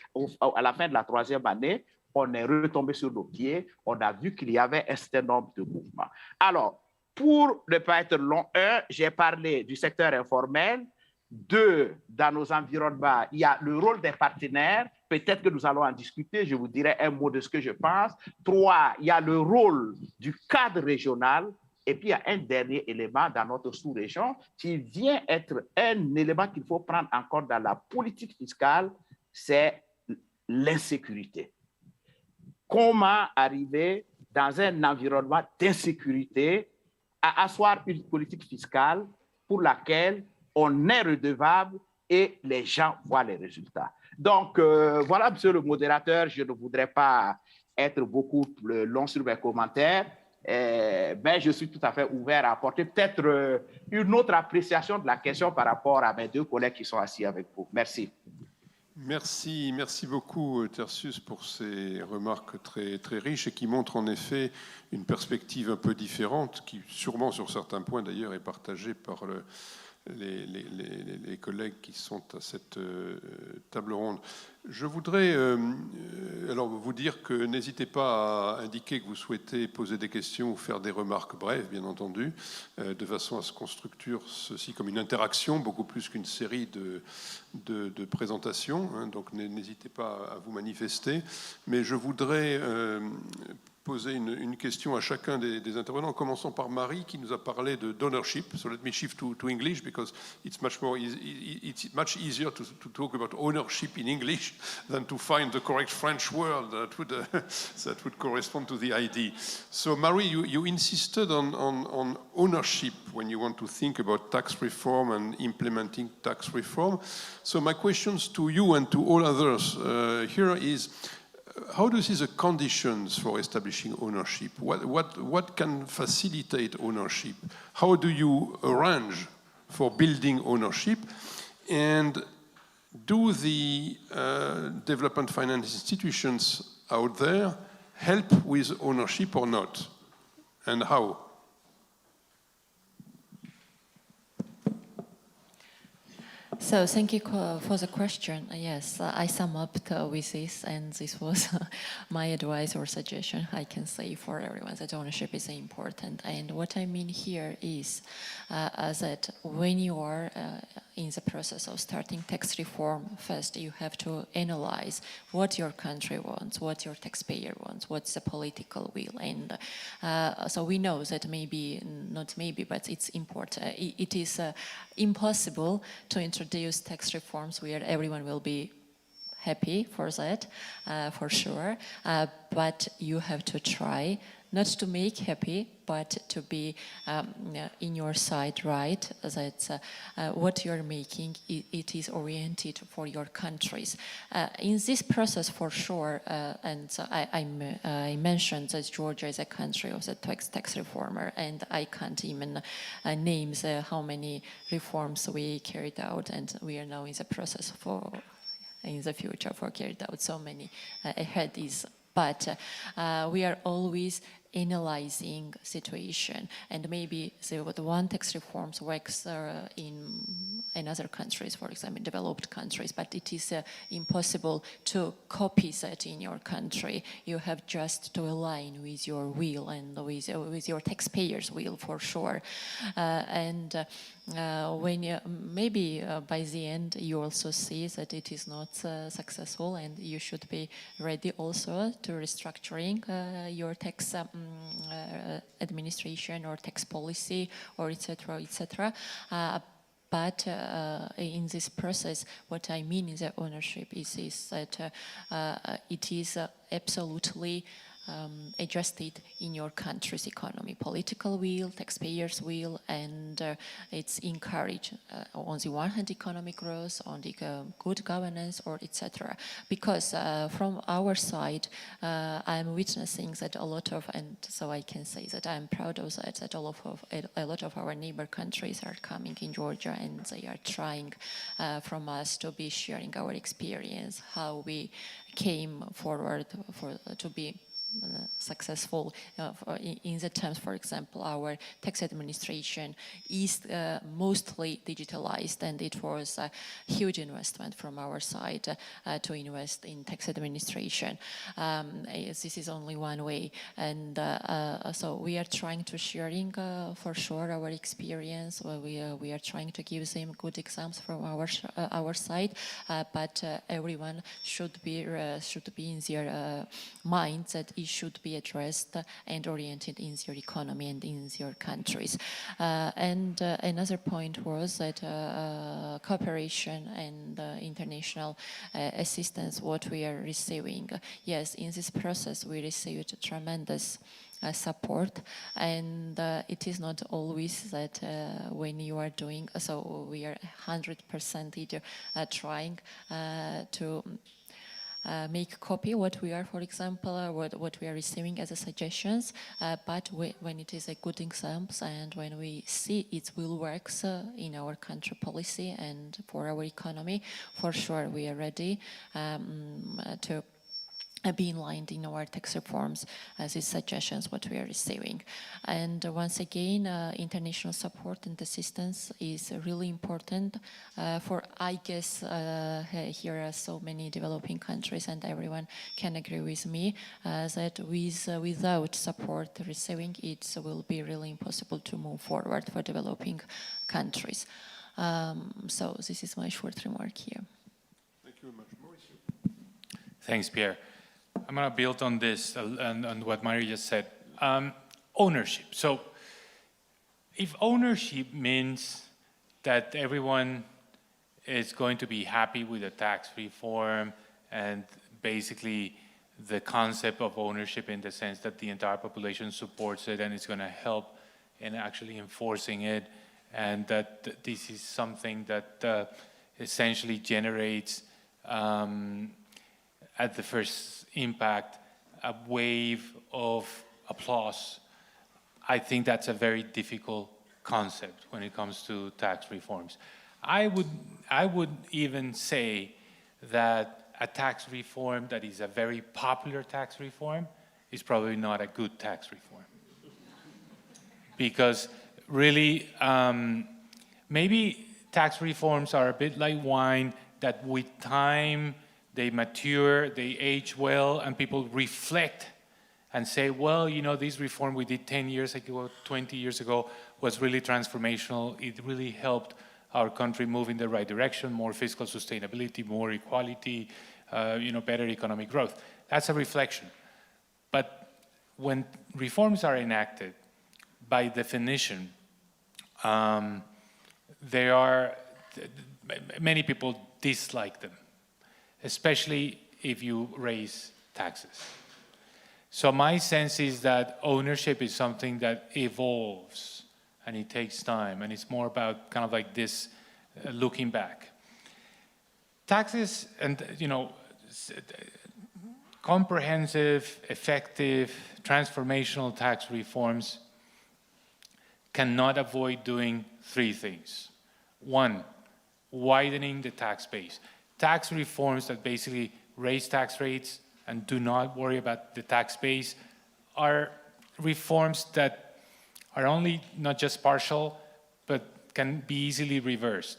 à la fin de la 3e année, on est retombé sur nos pieds, on a vu qu'il y avait un certain nombre de mouvements. Alors, pour ne pas être long, j'ai parlé du secteur informel. 2, dans nos environnements, il y a le rôle des partenaires. Peut-être que nous allons en discuter, je vous dirai un mot de ce que je pense. 3, il y a le rôle du cadre régional. Et puis, il y a un dernier élément dans notre sous-région qui vient être un élément qu'il faut prendre en compte dans la politique fiscale, c'est l'insécurité. Comment arriver dans un environnement d'insécurité à asseoir une politique fiscale pour laquelle on est redevable et les gens voient les résultats. Donc, voilà, monsieur le modérateur, je ne voudrais pas être beaucoup long sur mes commentaires, mais je suis tout à fait ouvert à apporter peut-être une autre appréciation de la question par rapport à mes 2 collègues qui sont assis avec vous. Merci. Merci beaucoup Tertius pour ces remarques très, très riches et qui montrent en effet une perspective un peu différente, qui sûrement sur certains points d'ailleurs est partagée par les collègues qui sont à cette table ronde. Je voudrais alors vous dire que n'hésitez pas à indiquer que vous souhaitez poser des questions ou faire des remarques brèves, bien entendu, de façon à ce qu'on structure ceci comme une interaction, beaucoup plus qu'une série de présentations. Hein, donc n'hésitez pas à vous manifester. Mais je voudrais poser une question à chacun des intervenants, en commençant par Marie, qui nous a parlé d'ownership. So let me shift to English, because it's much easier to talk about ownership in English than to find the correct French word that would correspond to the idea. So Marie, you insisted on ownership when you want to think about tax reform and implementing tax reform. So my questions to you and to all others here is, how do you see the conditions for establishing ownership? What can facilitate ownership? How do you arrange for building ownership? And do the development finance institutions out there help with ownership or not? And how? So thank you for the question. Yes, I sum up with this, and this was my advice or suggestion, I can say, for everyone, that ownership is important. And what I mean here is that when you are in the process of starting tax reform, first you have to analyze what your country wants, what your taxpayer wants, what's the political will. And so we know that but it's important. It is impossible to introduce tax reforms where everyone will be happy for that, for sure. But you have to try not to make happy, but to be in your side, right? That what you're making, it is oriented for your countries. In this process, for sure, and I mentioned that Georgia is a country of the tax reformer, and I can't even name how many reforms we carried out, and we are now in the process for, in the future, for carried out so many ahead is. But we are always analyzing situation, and maybe the one tax reforms works in other countries, for example, in developed countries, but it is impossible to copy that in your country. You have just to align with your will and with your taxpayers' will, for sure. When you, maybe by the end you also see that it is not successful, and you should be ready also to restructuring your tax administration or tax policy, or etc., etc. But in this process, what I mean in the ownership is that it is absolutely adjusted in your country's economy, political will, taxpayers' will, and it's encouraged on the one hand economic growth, on the good governance, or etc. Because from our side, I'm witnessing that a lot of, and so I can say that I'm proud of that a lot of our neighbor countries are coming in Georgia, and they are trying from us to be sharing our experience, how we came forward to be successful in the terms, for example, our tax administration is mostly digitalized, and it was a huge investment from our side to invest in tax administration. This is only one way, and so we are trying to sharing for sure our experience. We are trying to give them good examples from our side, but everyone should be in their mind that it should be addressed and oriented in their economy and in their countries. And another point was that cooperation and international assistance, what we are receiving. Yes, in this process we received tremendous support, and it is not always that when you are doing, so we are 100% trying to make copy what we are, for example, what we are receiving as a suggestions, but when it is a good example and when we see it will work in our country policy and for our economy, for sure we are ready to be in line in our tax reforms, these suggestions what we are receiving. And once again, international support and assistance is really important for, I guess, here are so many developing countries, and everyone can agree with me that without support receiving, it will be really impossible to move forward for developing countries. So this is my short remark here. Thank you very much. Mauricio. Thanks, Pierre. I'm going to build on this and what Mari just said. Ownership. So if ownership means that everyone is going to be happy with the tax reform and basically the concept of ownership in the sense that the entire population supports it and it's going to help in actually enforcing it, and that this is something that essentially generates at the first impact a wave of applause, I think that's a very difficult concept when it comes to tax reforms. I would even say that a tax reform that is a very popular tax reform is probably not a good tax reform. Because really, maybe tax reforms are a bit like wine, that with time they mature, they age well, and people reflect and say, well, you know, this reform we did 10 years ago, 20 years ago was really transformational. It really helped our country move in the right direction, more fiscal sustainability, more equality, better economic growth. That's a reflection. But when reforms are enacted, by definition, many people dislike them, especially if you raise taxes. So my sense is that ownership is something that evolves and it takes time, and it's more about kind of like this looking back. Taxes and, comprehensive, effective, transformational tax reforms cannot avoid doing three things. One, widening the tax base. Tax reforms that basically raise tax rates and do not worry about the tax base are reforms that are only not just partial, but can be easily reversed,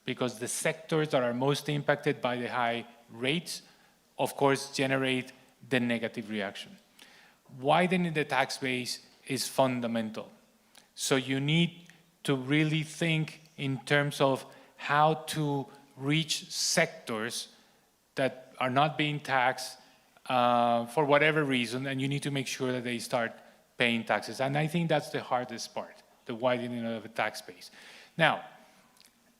because the sectors that are most impacted by the high rates, of course, generate the negative reaction. Widening the tax base is fundamental. So you need to really think in terms of how to reach sectors that are not being taxed for whatever reason, and you need to make sure that they start paying taxes. And I think that's the hardest part, the widening of the tax base. Now,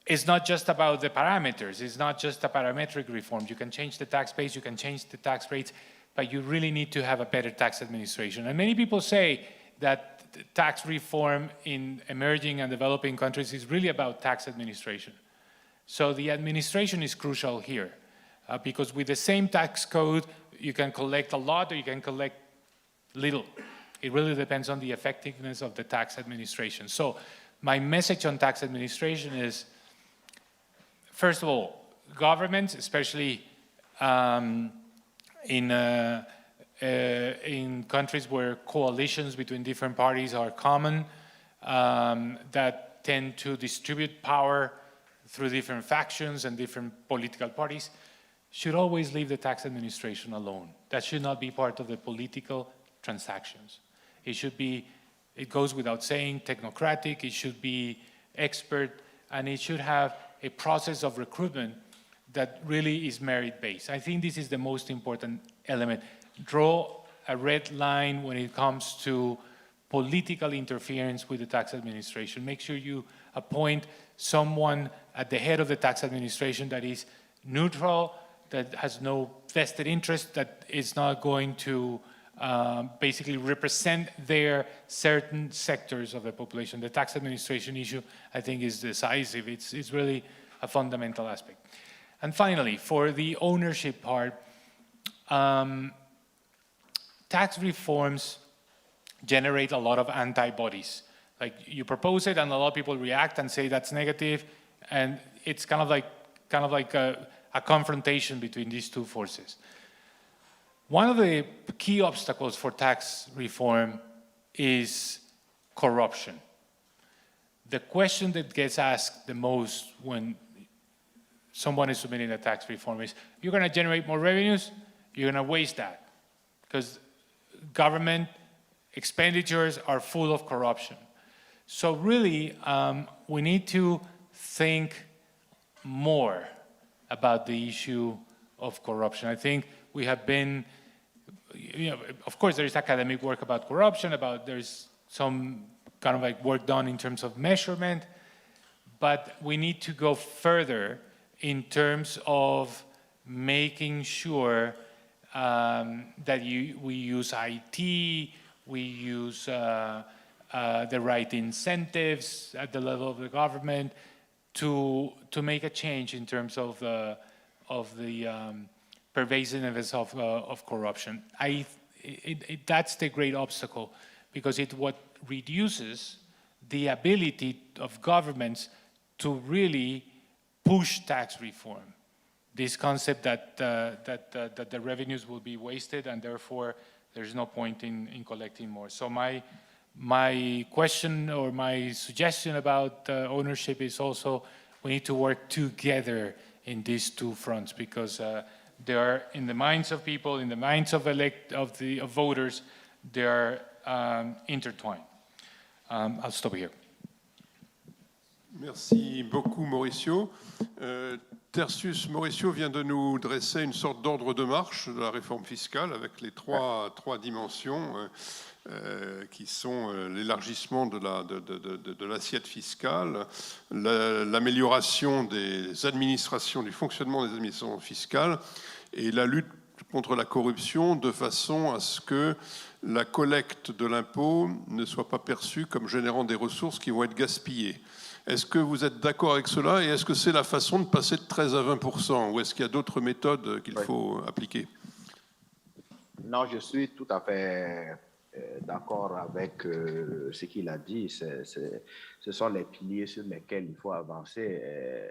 it's not just about the parameters. It's not just a parametric reform. You can change the tax base, you can change the tax rates, but you really need to have a better tax administration. And many people say that tax reform in emerging and developing countries is really about tax administration. So the administration is crucial here, because with the same tax code, you can collect a lot or you can collect little. It really depends on the effectiveness of the tax administration. So my message on tax administration is, first of all, governments, especially in countries where coalitions between different parties are common, that tend to distribute power through different factions and different political parties, should always leave the tax administration alone. That should not be part of the political transactions. It should be, it goes without saying, technocratic, it should be expert, and it should have a process of recruitment that really is merit-based. I think this is the most important element. Draw a red line when it comes to political interference with the tax administration. Make sure you appoint someone at the head of the tax administration that is neutral, that has no vested interest, that is not going to basically represent their certain sectors of the population. The tax administration issue, I think, is decisive. It's really a fundamental aspect. And finally, for the ownership part, tax reforms generate a lot of antibodies. Like, you propose it and a lot of people react and say that's negative, and it's kind of like a confrontation between these two forces. One of the key obstacles for tax reform is corruption. The question that gets asked the most when someone is submitting a tax reform is, you're going to generate more revenues, you're going to waste that, because government expenditures are full of corruption. So really, we need to think more about the issue of corruption. I think we have been, of course there is academic work about corruption, there's some kind of like work done in terms of measurement, but we need to go further in terms of making sure that we use IT, we use the right incentives at the level of the government to make a change in terms of the pervasiveness of corruption. That's the great obstacle, because it what reduces the ability of governments to really push tax reform. This concept that the revenues will be wasted and therefore there's no point in collecting more. So my question or my suggestion about ownership is also we need to work together in these two fronts, because they are in the minds of people, in the minds of voters, they are intertwined. I'll stop here. Merci beaucoup, Mauricio. Tertius Mauricio vient de nous dresser une sorte d'ordre de marche de la réforme fiscale avec les trois dimensions qui sont l'élargissement de l'assiette fiscale, l'amélioration des administrations, du fonctionnement des administrations fiscales et la lutte contre la corruption, de façon à ce que la collecte de l'impôt ne soit pas perçue comme générant des ressources qui vont être gaspillées. Est-ce que vous êtes d'accord avec cela, et est-ce que c'est la façon de passer de 13 à 20%, ou est-ce qu'il y a d'autres méthodes qu'il faut appliquer? Non, je suis tout à fait d'accord avec ce qu'il a dit. Ce sont les piliers sur lesquels il faut avancer.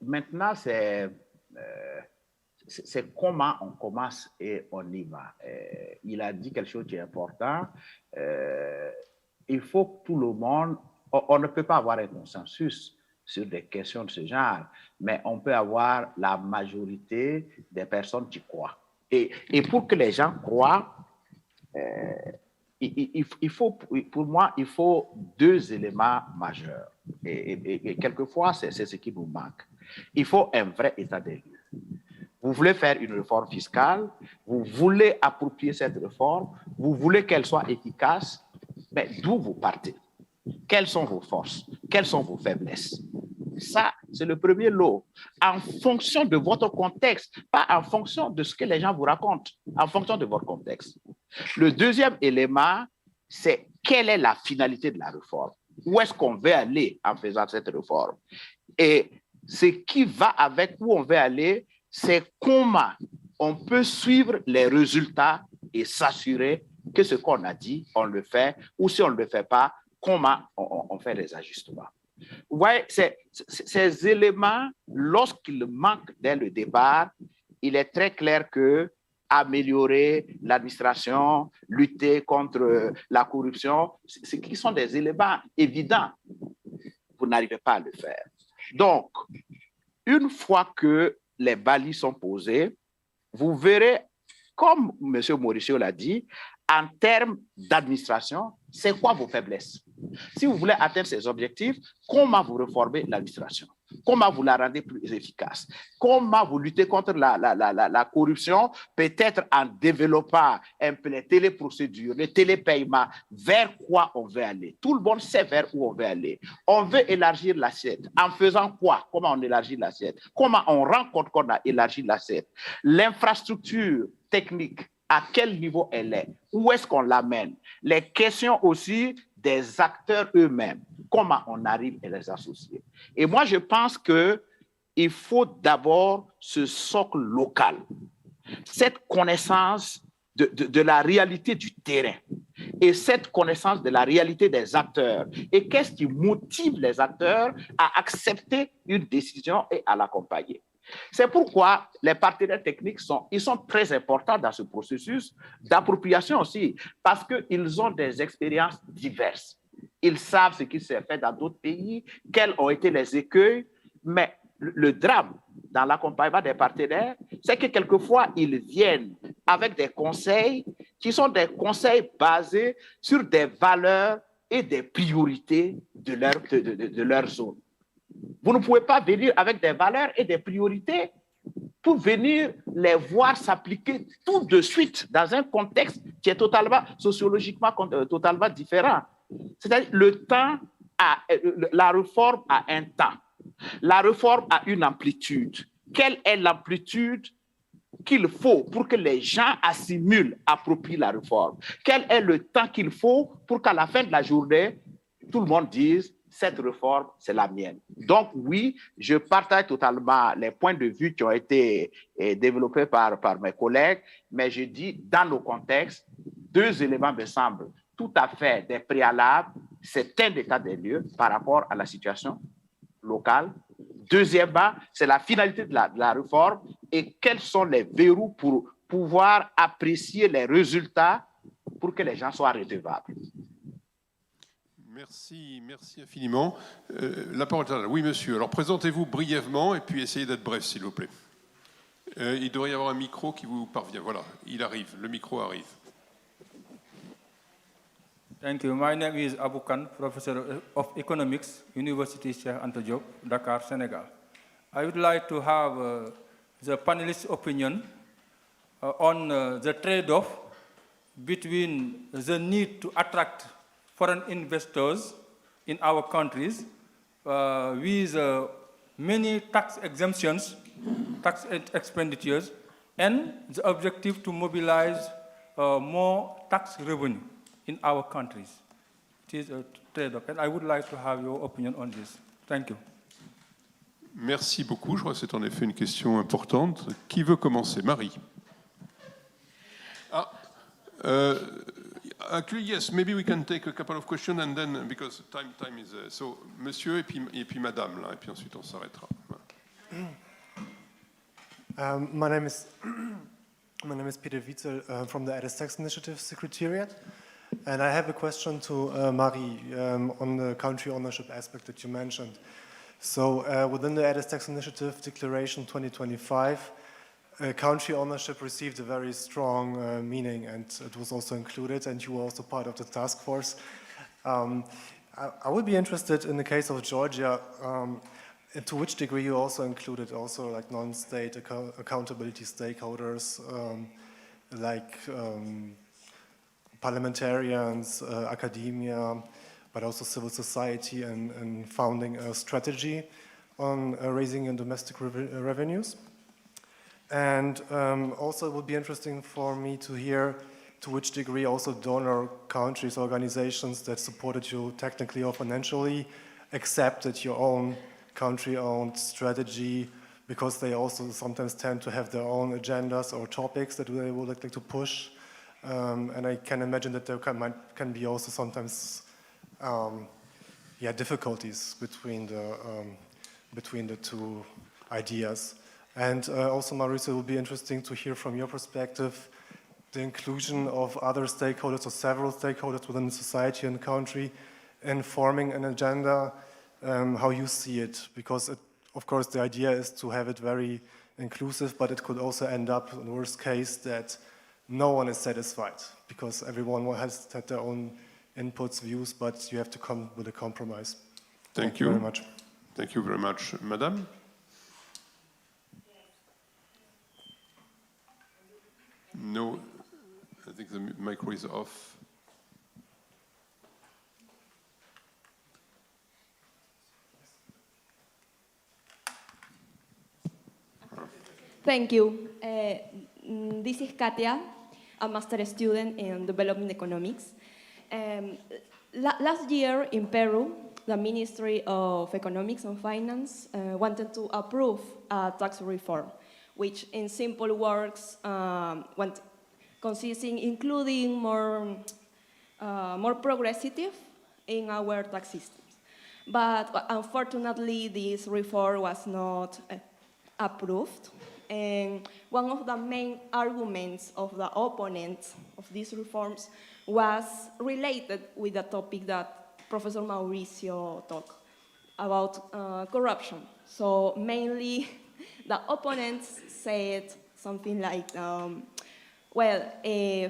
Maintenant, c'est comment on commence et on y va. Il a dit quelque chose qui est important. Il faut que tout le monde... On ne peut pas avoir un consensus sur des questions de ce genre, mais on peut avoir la majorité des personnes qui croient. Et pour que les gens croient, pour moi, il faut deux éléments majeurs. Et quelquefois, c'est ce qui nous manque. Il faut un vrai état des lieux. Vous voulez faire une réforme fiscale, vous voulez approprier cette réforme, vous voulez qu'elle soit efficace, mais d'où vous partez? Quelles sont vos forces? Quelles sont vos faiblesses? Ça, c'est le premier lot. En fonction de votre contexte, pas en fonction de ce que les gens vous racontent, en fonction de votre contexte. Le deuxième élément, c'est quelle est la finalité de la réforme? Où est-ce qu'on veut aller en faisant cette réforme? Et ce qui va avec où on veut aller, c'est comment on peut suivre les résultats et s'assurer que ce qu'on a dit, on le fait, ou si on ne le fait pas, comment on fait les ajustements. Vous voyez, ces éléments, lorsqu'ils manquent dès le départ, il est très clair que améliorer l'administration, lutter contre la corruption, ce qui sont des éléments évidents. Vous n'arrivez pas à le faire. Donc, une fois que les balises sont posées, vous verrez, comme M. Mauricio l'a dit, en termes d'administration, c'est quoi vos faiblesses? Si vous voulez atteindre ces objectifs, comment vous réformez l'administration? Comment vous la rendez plus efficace? Comment vous luttez contre la corruption? Peut-être en développant un peu les téléprocédures, les télépaiements. Vers quoi on veut aller? Tout le monde sait vers où on veut aller. On veut élargir l'assiette. En faisant quoi? Comment on élargit l'assiette? Comment on rend compte qu'on a élargi l'assiette? L'infrastructure technique, à quel niveau elle est? Où est-ce qu'on l'amène? Les questions aussi des acteurs eux-mêmes. Comment on arrive à les associer? Et moi, je pense qu'il faut d'abord ce socle local, cette connaissance de la réalité du terrain et cette connaissance de la réalité des acteurs. Et qu'est-ce qui motive les acteurs à accepter une décision et à l'accompagner? C'est pourquoi les partenaires techniques sont très importants dans ce processus d'appropriation aussi, parce qu'ils ont des expériences diverses. Ils savent ce qui s'est fait dans d'autres pays, quels ont été les écueils, mais le drame dans l'accompagnement des partenaires, c'est que quelquefois, ils viennent avec des conseils qui sont des conseils basés sur des valeurs et des priorités de leur zone. Vous ne pouvez pas venir avec des valeurs et des priorités pour venir les voir s'appliquer tout de suite dans un contexte qui est sociologiquement totalement différent. C'est-à-dire la réforme a un temps. La réforme a une amplitude. Quelle est l'amplitude qu'il faut pour que les gens assimilent, approprient la réforme? Quel est le temps qu'il faut pour qu'à la fin de la journée, tout le monde dise cette réforme, c'est la mienne. Donc oui, je partage totalement les points de vue qui ont été développés par mes collègues, mais je dis dans nos contextes, deux éléments me semblent tout à fait des préalables. C'est un état des lieux par rapport à la situation locale. Deuxièmement, c'est la finalité de la réforme et quels sont les verrous pour pouvoir apprécier les résultats pour que les gens soient redevables. Merci infiniment. La parole est à vous. Oui, monsieur. Alors, présentez-vous brièvement et puis essayez d'être bref, s'il vous plaît. Il devrait y avoir un micro qui vous parvient. Voilà, il arrive. Le micro arrive. Thank you. My name is Aboukan, Professor of Economics, University Cheikh Anta Diop, Dakar, Senegal. I would like to have the panelists' opinion on the trade-off between the need to attract foreign investors in our countries with many tax exemptions, tax expenditures, and the objective to mobilize more tax revenue in our countries. It is a trade-off, and I would like to have your opinion on this. Thank you. Merci beaucoup. Je crois que c'est en effet une question importante. Qui veut commencer? Marie. Actually, yes, maybe we can take a couple of questions and then, because time is... so, monsieur et puis madame, là, et puis ensuite on s'arrêtera. My name is Peter Wietzel from the EDIS Tax Initiative Secretariat. And I have a question to Marie on the country ownership aspect that you mentioned. So within the EDIS Tax Initiative Declaration 2025, country ownership received a very strong meaning, and it was also included, and you were also part of the task force. I would be interested in the case of Georgia, to which degree you also included also like non-state accountability stakeholders, like parliamentarians, academia, but also civil society, and founding a strategy on raising in domestic revenues. And also it would be interesting for me to hear to which degree also donor countries, organizations that supported you technically or financially accepted your own country-owned strategy, because they also sometimes tend to have their own agendas or topics that they would like to push. And I can imagine that there can be also sometimes difficulties between the two ideas. And also, Mauricio, it would be interesting to hear from your perspective the inclusion of other stakeholders or several stakeholders within the society and country in forming an agenda, how you see it. Because, of course, the idea is to have it very inclusive, but it could also end up, in the worst case, that no one is satisfied because everyone has had their own inputs, views, but you have to come with a compromise. Thank you very much. Thank you very much. Madame? No, I think the micro is off. Thank you. This is Katia, a master student in development economics. Last year in Peru, the Ministry of Economics and Finance wanted to approve a tax reform, which in simple words consists in including more progressive in our tax systems. But unfortunately, this reform was not approved. And one of the main arguments of the opponents of these reforms was related with the topic that Professor Mauricio talked about corruption. So mainly the opponents said something like,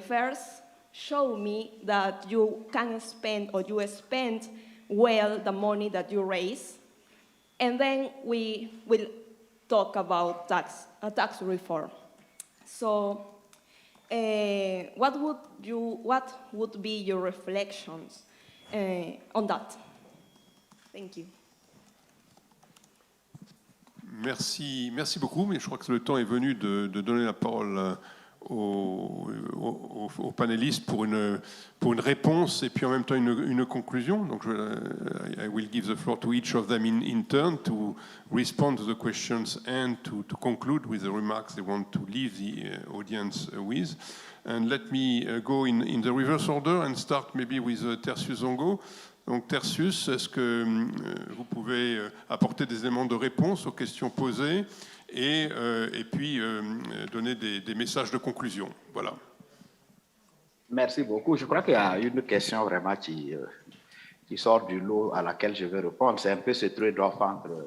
first show me that you can spend or you spend well the money that you raise, and then we will talk about tax reform. So, what would be your reflections on that? Thank you. Merci beaucoup, mais je crois que le temps est venu de donner la parole aux panélistes pour une réponse et puis en même temps une conclusion. Donc, I will give the floor to each of them in turn to respond to the questions and to conclude with the remarks they want to leave the audience with. And let me go in the reverse order and start maybe with Tertius Zongo. Donc Tertius, est-ce que vous pouvez apporter des éléments de réponse aux questions posées et puis donner des messages de conclusion? Voilà. Merci beaucoup. Je crois qu'il y a une question vraiment qui sort du lot à laquelle je vais répondre. C'est un peu ce trade-off entre,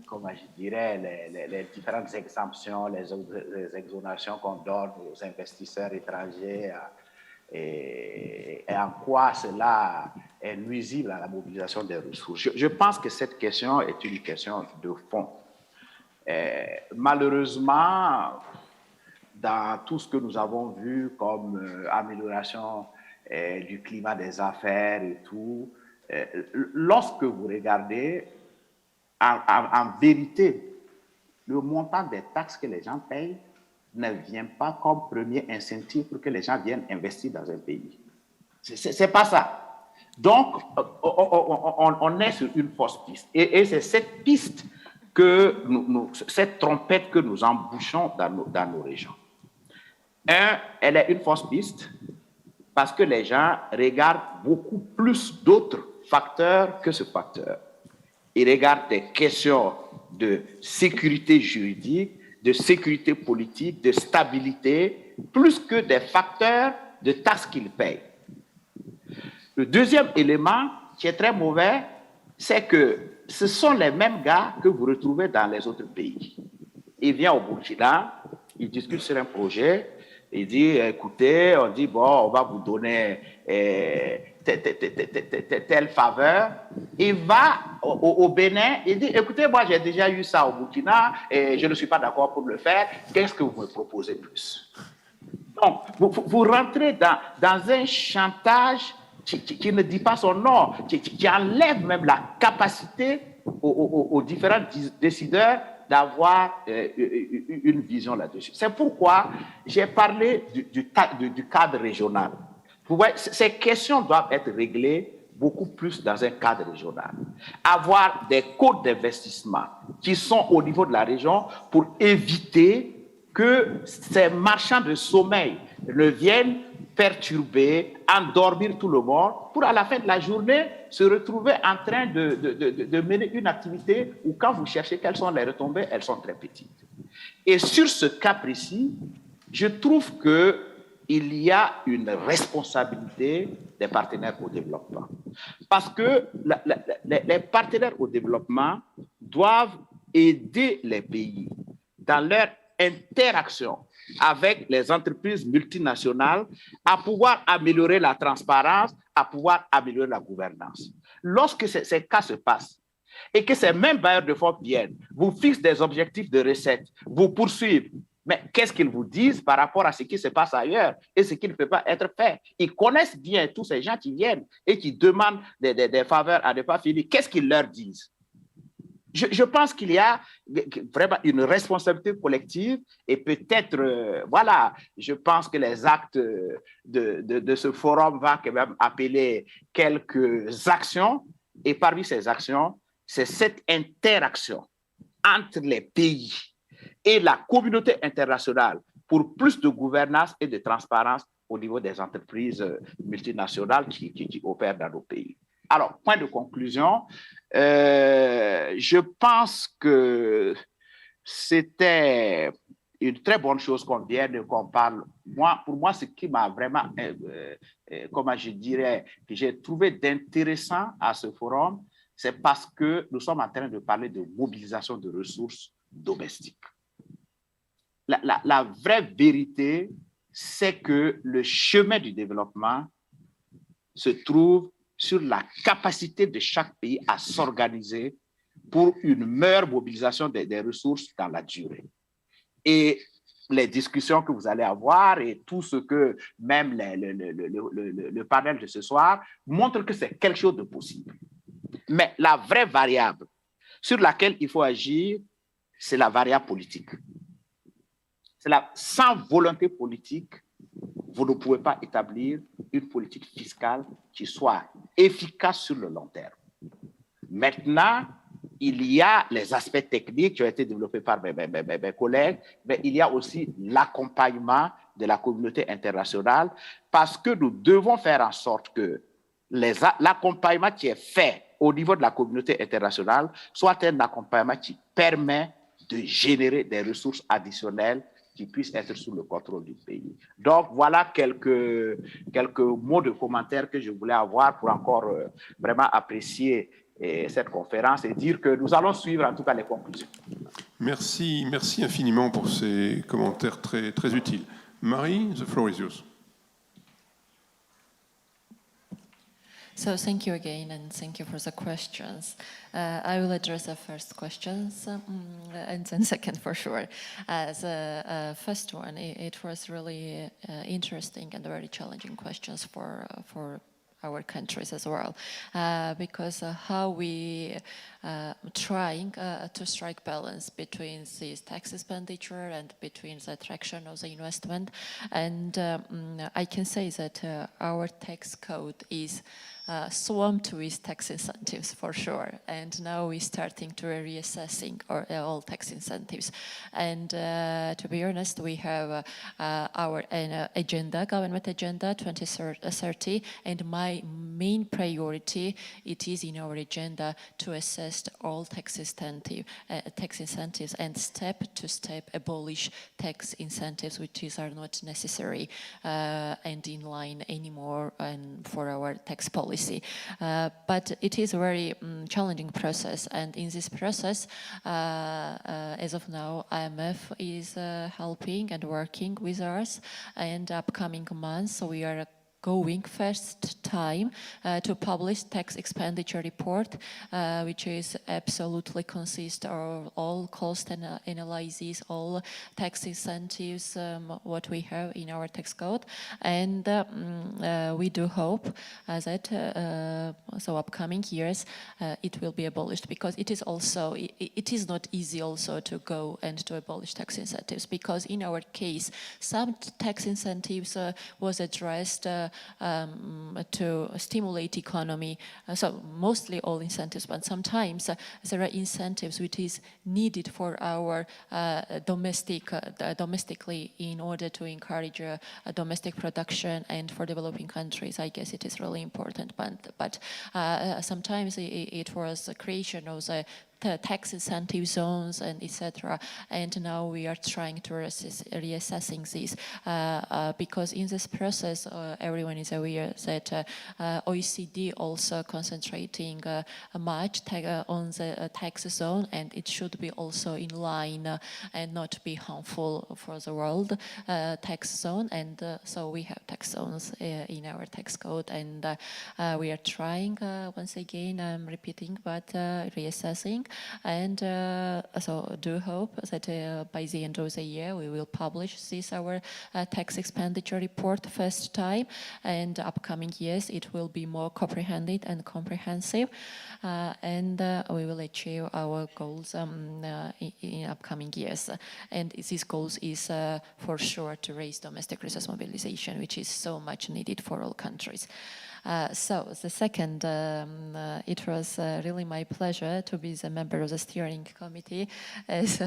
comment je dirais, les différentes exemptions, les exonérations qu'on donne aux investisseurs étrangers et en quoi cela est nuisible à la mobilisation des ressources. Je pense que cette question est une question de fond. Malheureusement, dans tout ce que nous avons vu comme amélioration du climat des affaires et tout, lorsque vous regardez, en vérité, le montant des taxes que les gens payent ne vient pas comme premier incentive pour que les gens viennent investir dans un pays. C'est pas ça. Donc, on est sur une fausse piste. Et c'est cette piste cette trompette que nous embouchons dans nos régions. Elle est une fausse piste parce que les gens regardent beaucoup plus d'autres facteurs que ce facteur. Ils regardent des questions de sécurité juridique, de sécurité politique, de stabilité, plus que des facteurs de taxes qu'ils payent. Le deuxième élément qui est très mauvais, c'est que ce sont les mêmes gars que vous retrouvez dans les autres pays. Il vient au Burkina, il discute sur un projet, il dit, écoutez, on dit, bon, on va vous donner telle faveur. Il va au Bénin, il dit, écoutez, moi j'ai déjà eu ça au Burkina et je ne suis pas d'accord pour le faire, qu'est-ce que vous me proposez plus? Donc, vous rentrez dans un chantage qui ne dit pas son nom, qui enlève même la capacité aux différents décideurs d'avoir une vision là-dessus. C'est pourquoi j'ai parlé du cadre régional. Vous voyez, ces questions doivent être réglées beaucoup plus dans un cadre régional. Avoir des codes d'investissement qui sont au niveau de la région pour éviter que ces marchands de sommeil ne viennent perturber, endormir tout le monde, pour à la fin de la journée se retrouver en train de mener une activité où quand vous cherchez quelles sont les retombées, elles sont très petites. Et sur ce cas précis, je trouve qu'il y a une responsabilité des partenaires au développement. Parce que les partenaires au développement doivent aider les pays dans leur interaction avec les entreprises multinationales à pouvoir améliorer la transparence, à pouvoir améliorer la gouvernance. Lorsque ces cas se passent et que ces mêmes bailleurs de fonds viennent, vous fixent des objectifs de recettes, vous poursuivent, mais qu'est-ce qu'ils vous disent par rapport à ce qui se passe ailleurs et ce qui ne peut pas être fait? Ils connaissent bien tous ces gens qui viennent et qui demandent des faveurs à ne pas finir. Qu'est-ce qu'ils leur disent? Je pense qu'il y a vraiment une responsabilité collective et peut-être, voilà, je pense que les actes de ce forum vont quand même appeler quelques actions et parmi ces actions, c'est cette interaction entre les pays et la communauté internationale pour plus de gouvernance et de transparence au niveau des entreprises multinationales qui opèrent dans nos pays. Alors, point de conclusion, je pense que c'était une très bonne chose qu'on vienne, qu'on parle. Pour moi, ce qui m'a vraiment, comment je dirais, que j'ai trouvé d'intéressant à ce forum, c'est parce que nous sommes en train de parler de mobilisation de ressources domestiques. La vraie vérité, c'est que le chemin du développement se trouve sur la capacité de chaque pays à s'organiser pour une meilleure mobilisation des ressources dans la durée. Et les discussions que vous allez avoir et tout ce que même le panel de ce soir montre que c'est quelque chose de possible. Mais la vraie variable sur laquelle il faut agir, c'est la variable politique. Sans volonté politique, vous ne pouvez pas établir une politique fiscale qui soit efficace sur le long terme. Maintenant, il y a les aspects techniques qui ont été développés par mes collègues, mais il y a aussi l'accompagnement de la communauté internationale parce que nous devons faire en sorte que l'accompagnement qui est fait au niveau de la communauté internationale soit un accompagnement qui permet de générer des ressources additionnelles qui puissent être sous le contrôle du pays. Donc, voilà quelques mots de commentaires que je voulais avoir pour encore vraiment apprécier cette conférence et dire que nous allons suivre en tout cas les conclusions. Merci infiniment pour ces commentaires très, très utiles. Marie, the floor is yours. So thank you again, and thank you for the questions. I will address the first questions, and then second for sure. The first one, it was really interesting and very challenging questions for our countries as well, because how we trying to strike balance between this tax expenditure and between the attraction of the investment. And I can say that our tax code is swamped with tax incentives for sure, and now we're starting to reassessing all tax incentives. And to be honest, we have our agenda, government agenda 2030, and my main priority, it is in our agenda to assess all tax incentives and step to step abolish tax incentives which are not necessary and in line anymore and for our tax policy. But it is a very challenging process, and in this process, as of now, IMF is helping and working with us, and upcoming months we are going first time to publish tax expenditure report, which is absolutely consists of all cost analyses, all tax incentives, what we have in our tax code, and we do hope that so upcoming years it will be abolished, because it is also it is not easy also to go and to abolish tax incentives, because in our case some tax incentives was addressed to stimulate economy, so mostly all incentives, but sometimes there are incentives which is needed for our domestically in order to encourage domestic production, and for developing countries I guess it is really important, but sometimes it was the creation of the tax incentive zones and etc. And now we are trying to reassessing this because in this process everyone is aware that OECD also concentrating much on the tax zone, and it should be also in line and not be harmful for the world tax zone, and so we have tax zones in our tax code, and we are trying once again, I'm repeating, but reassessing. And so do hope that by the end of the year we will publish this our tax expenditure report first time, and upcoming years it will be more comprehended and comprehensive, and we will achieve our goals in upcoming years. And these goals is for sure to raise domestic resource mobilization, which is so much needed for all countries. So the second, it was really my pleasure to be the member of the steering committee, as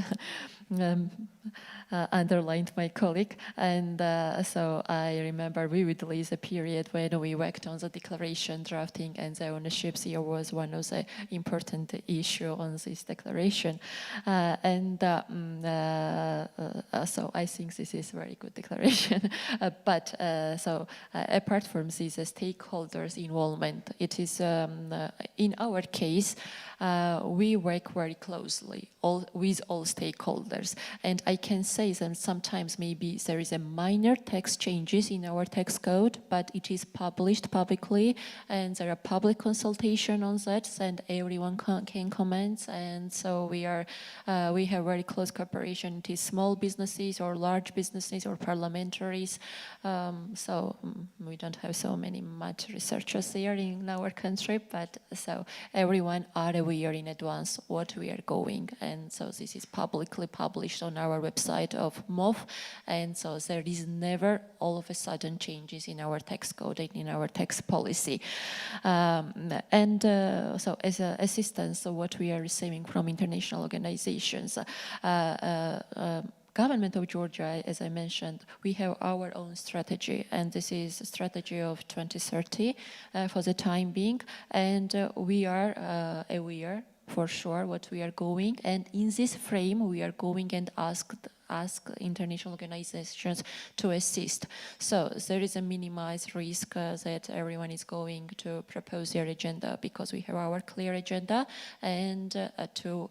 underlined my colleague, and so I remember vividly the period when we worked on the declaration drafting, and the ownership here was one of the important issue on this declaration, and so I think this is a very good declaration. But so apart from this, stakeholders involvement, it is in our case we work very closely with all stakeholders, and I can say that sometimes maybe there is a minor text changes in our tax code, but it is published publicly, and there are public consultation on that, and everyone can comment, and so we have very close cooperation. It is small businesses or large businesses or parliamentaries, so we don't have so much researchers here in our country, but so everyone are aware in advance what we are going, and so this is publicly published on our website of MOF, and so there is never all of a sudden changes in our tax code and in our tax policy. And so as assistance, what we are receiving from international organizations, Government of Georgia, as I mentioned, we have our own strategy, and this is a strategy of 2030 for the time being, and we are aware for sure what we are going, and in this frame we are going and ask international organizations to assist. So there is a minimized risk that everyone is going to propose their agenda, because we have our clear agenda, and to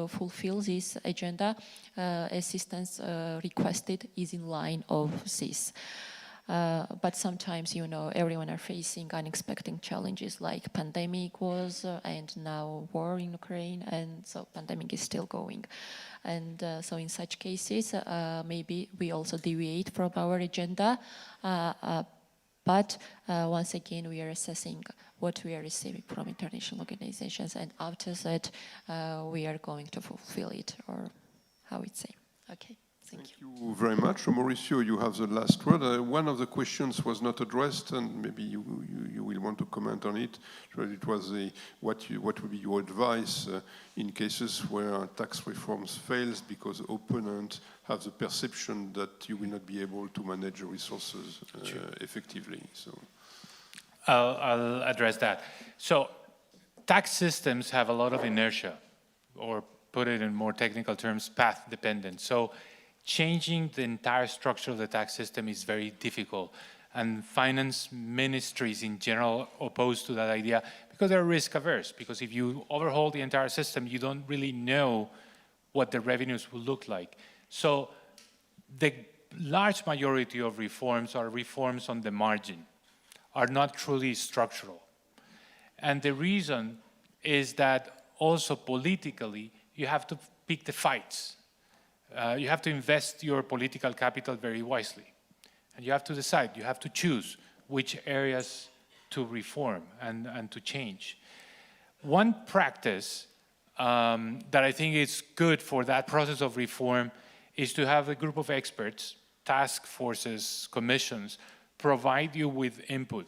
fulfill this agenda, assistance requested is in line of this. But sometimes, you know, everyone are facing unexpected challenges like pandemic was, and now war in Ukraine, and so pandemic is still going. And so in such cases, maybe we also deviate from our agenda, but once again, we are assessing what we are receiving from international organizations, and after that, we are going to fulfill it, or how it's say. Okay. Thank you very much. Mauricio, you have the last word. One of the questions was not addressed, and maybe you will want to comment on it. It was what would be your advice in cases where tax reforms fails because opponents have the perception that you will not be able to manage resources effectively. So I'll address that. So tax systems have a lot of inertia, or put it in more technical terms, path dependent. So changing the entire structure of the tax system is very difficult, and finance ministries in general oppose to that idea because they're risk averse, because if you overhaul the entire system, you don't really know what the revenues will look like. So the large majority of reforms are reforms on the margin. are not truly structural. And the reason is that also politically, you have to pick the fights. You have to invest your political capital very wisely. And you have to decide, you have to choose which areas to reform and to change. One practice that I think is good for that process of reform is to have a group of experts, task forces, commissions, provide you with input.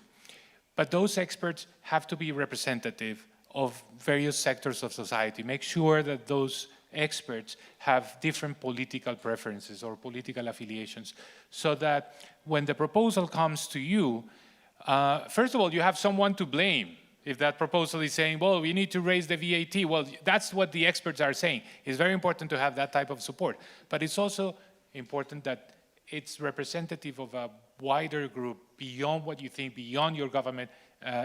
But those experts have to be representative of various sectors of society. Make sure that those experts have different political preferences or political affiliations, so that when the proposal comes to you, first of all, you have someone to blame. If that proposal is saying, well, we need to raise the VAT, well, that's what the experts are saying. It's very important to have that type of support. But it's also important that it's representative of a wider group beyond what you think, beyond your government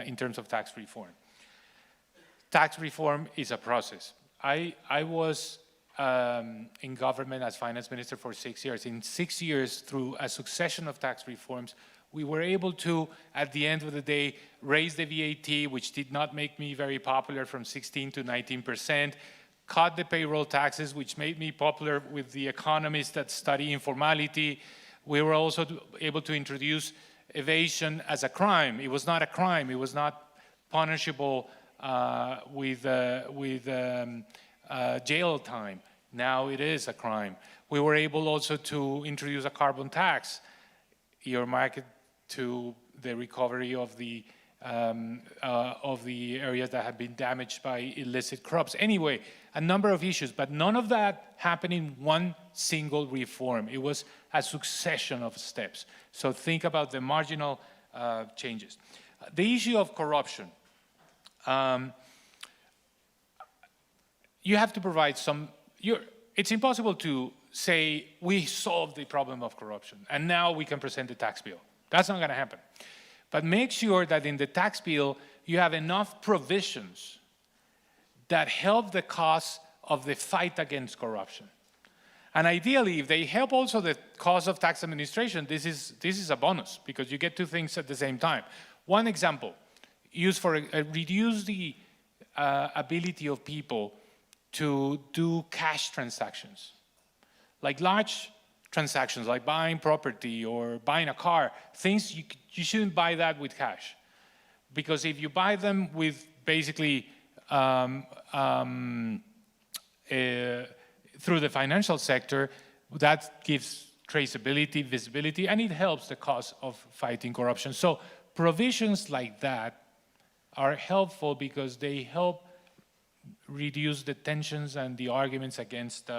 in terms of tax reform. Tax reform is a process. I was in government as finance minister for 6 years. In 6 years, through a succession of tax reforms, we were able to, at the end of the day, raise the VAT, which did not make me very popular, from 16 to 19%, cut the payroll taxes, which made me popular with the economists that study informality. We were also able to introduce evasion as a crime. It was not a crime. It was not punishable with jail time. Now it is a crime. We were able also to introduce a carbon tax, earmarked to the recovery of the areas that have been damaged by illicit crops. Anyway, a number of issues, but none of that happened in one single reform. It was a succession of steps. So think about the marginal changes. The issue of corruption. You have to provide some, it's impossible to say we solved the problem of corruption and now we can present the tax bill. That's not going to happen. But make sure that in the tax bill you have enough provisions that help the cause of the fight against corruption. And ideally, if they help also the cause of tax administration, this is a bonus, because you get two things at the same time. One example, reduce the ability of people to do cash transactions. Like large transactions, like buying property or buying a car, things you shouldn't buy that with cash. Because if you buy them with basically through the financial sector, that gives traceability, visibility, and it helps the cause of fighting corruption. So provisions like that are helpful because they help reduce the tensions and the arguments against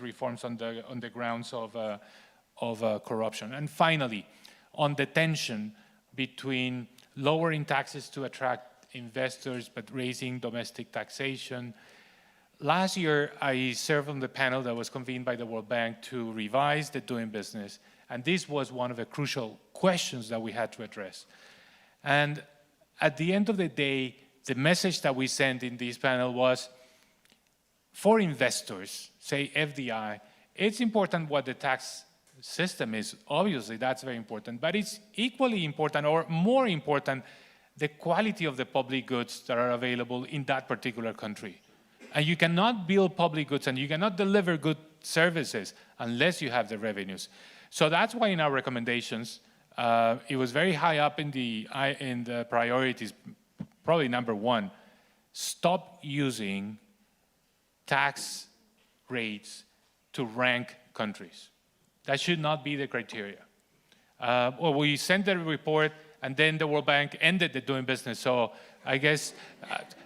reforms on the grounds of corruption. And finally, on the tension between lowering taxes to attract investors but raising domestic taxation. Last year, I served on the panel that was convened by the World Bank to revise the doing business, and this was one of the crucial questions that we had to address. And at the end of the day, the message that we sent in this panel was, for investors, say FDI, it's important what the tax system is. Obviously, that's very important, but it's equally important, or more important, the quality of the public goods that are available in that particular country. And you cannot build public goods and you cannot deliver good services unless you have the revenues. So that's why in our recommendations, it was very high up in the priorities, probably number one, stop using tax rates to rank countries. That should not be the criteria. Well, we sent the report and then the World Bank ended the doing business. So I guess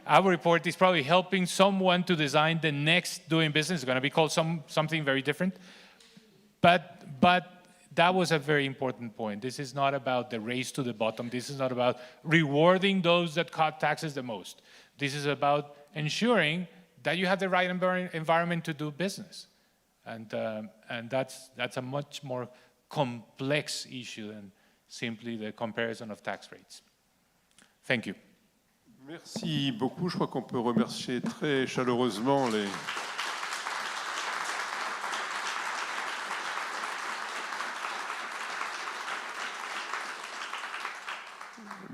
our report is probably helping someone to design the next doing business. It's going to be called something very different. But that was a very important point. This is not about the race to the bottom. This is not about rewarding those that cut taxes the most. This is about ensuring that you have the right environment to do business. And that's a much more complex issue than simply the comparison of tax rates. Thank you. Merci beaucoup. Je crois qu'on peut remercier très chaleureusement les...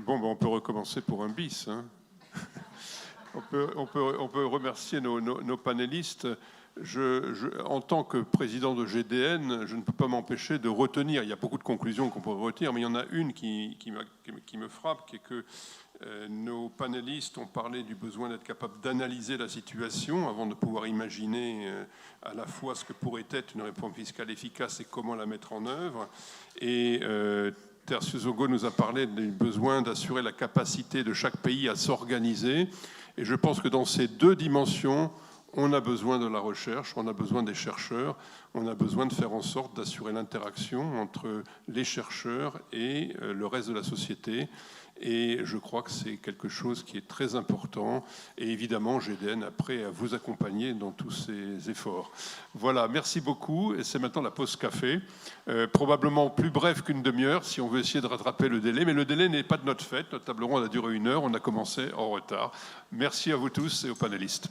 Bon, ben, on peut recommencer pour un bis. Hein. on peut remercier nos panélistes. En tant que président de GDN, je ne peux pas m'empêcher de retenir, il y a beaucoup de conclusions qu'on pourrait retenir, mais il y en a une qui me frappe, qui est que nos panélistes ont parlé du besoin d'être capable d'analyser la situation avant de pouvoir imaginer à la fois ce que pourrait être une réforme fiscale efficace et comment la mettre en œuvre. Et Tertius Zongo nous a parlé du besoin d'assurer la capacité de chaque pays à s'organiser. Et je pense que dans ces deux dimensions, on a besoin de la recherche, on a besoin des chercheurs, on a besoin de faire en sorte d'assurer l'interaction entre les chercheurs et le reste de la société. Et je crois que c'est quelque chose qui est très important. Et évidemment, GDN est prêt à vous accompagner dans tous ces efforts. Voilà, merci beaucoup. Et c'est maintenant la pause café. Probablement plus bref qu'une demi-heure si on veut essayer de rattraper le délai. Mais le délai n'est pas de notre fait. Notre table ronde a duré 1 heure. On a commencé en retard. Merci à vous tous et aux panélistes.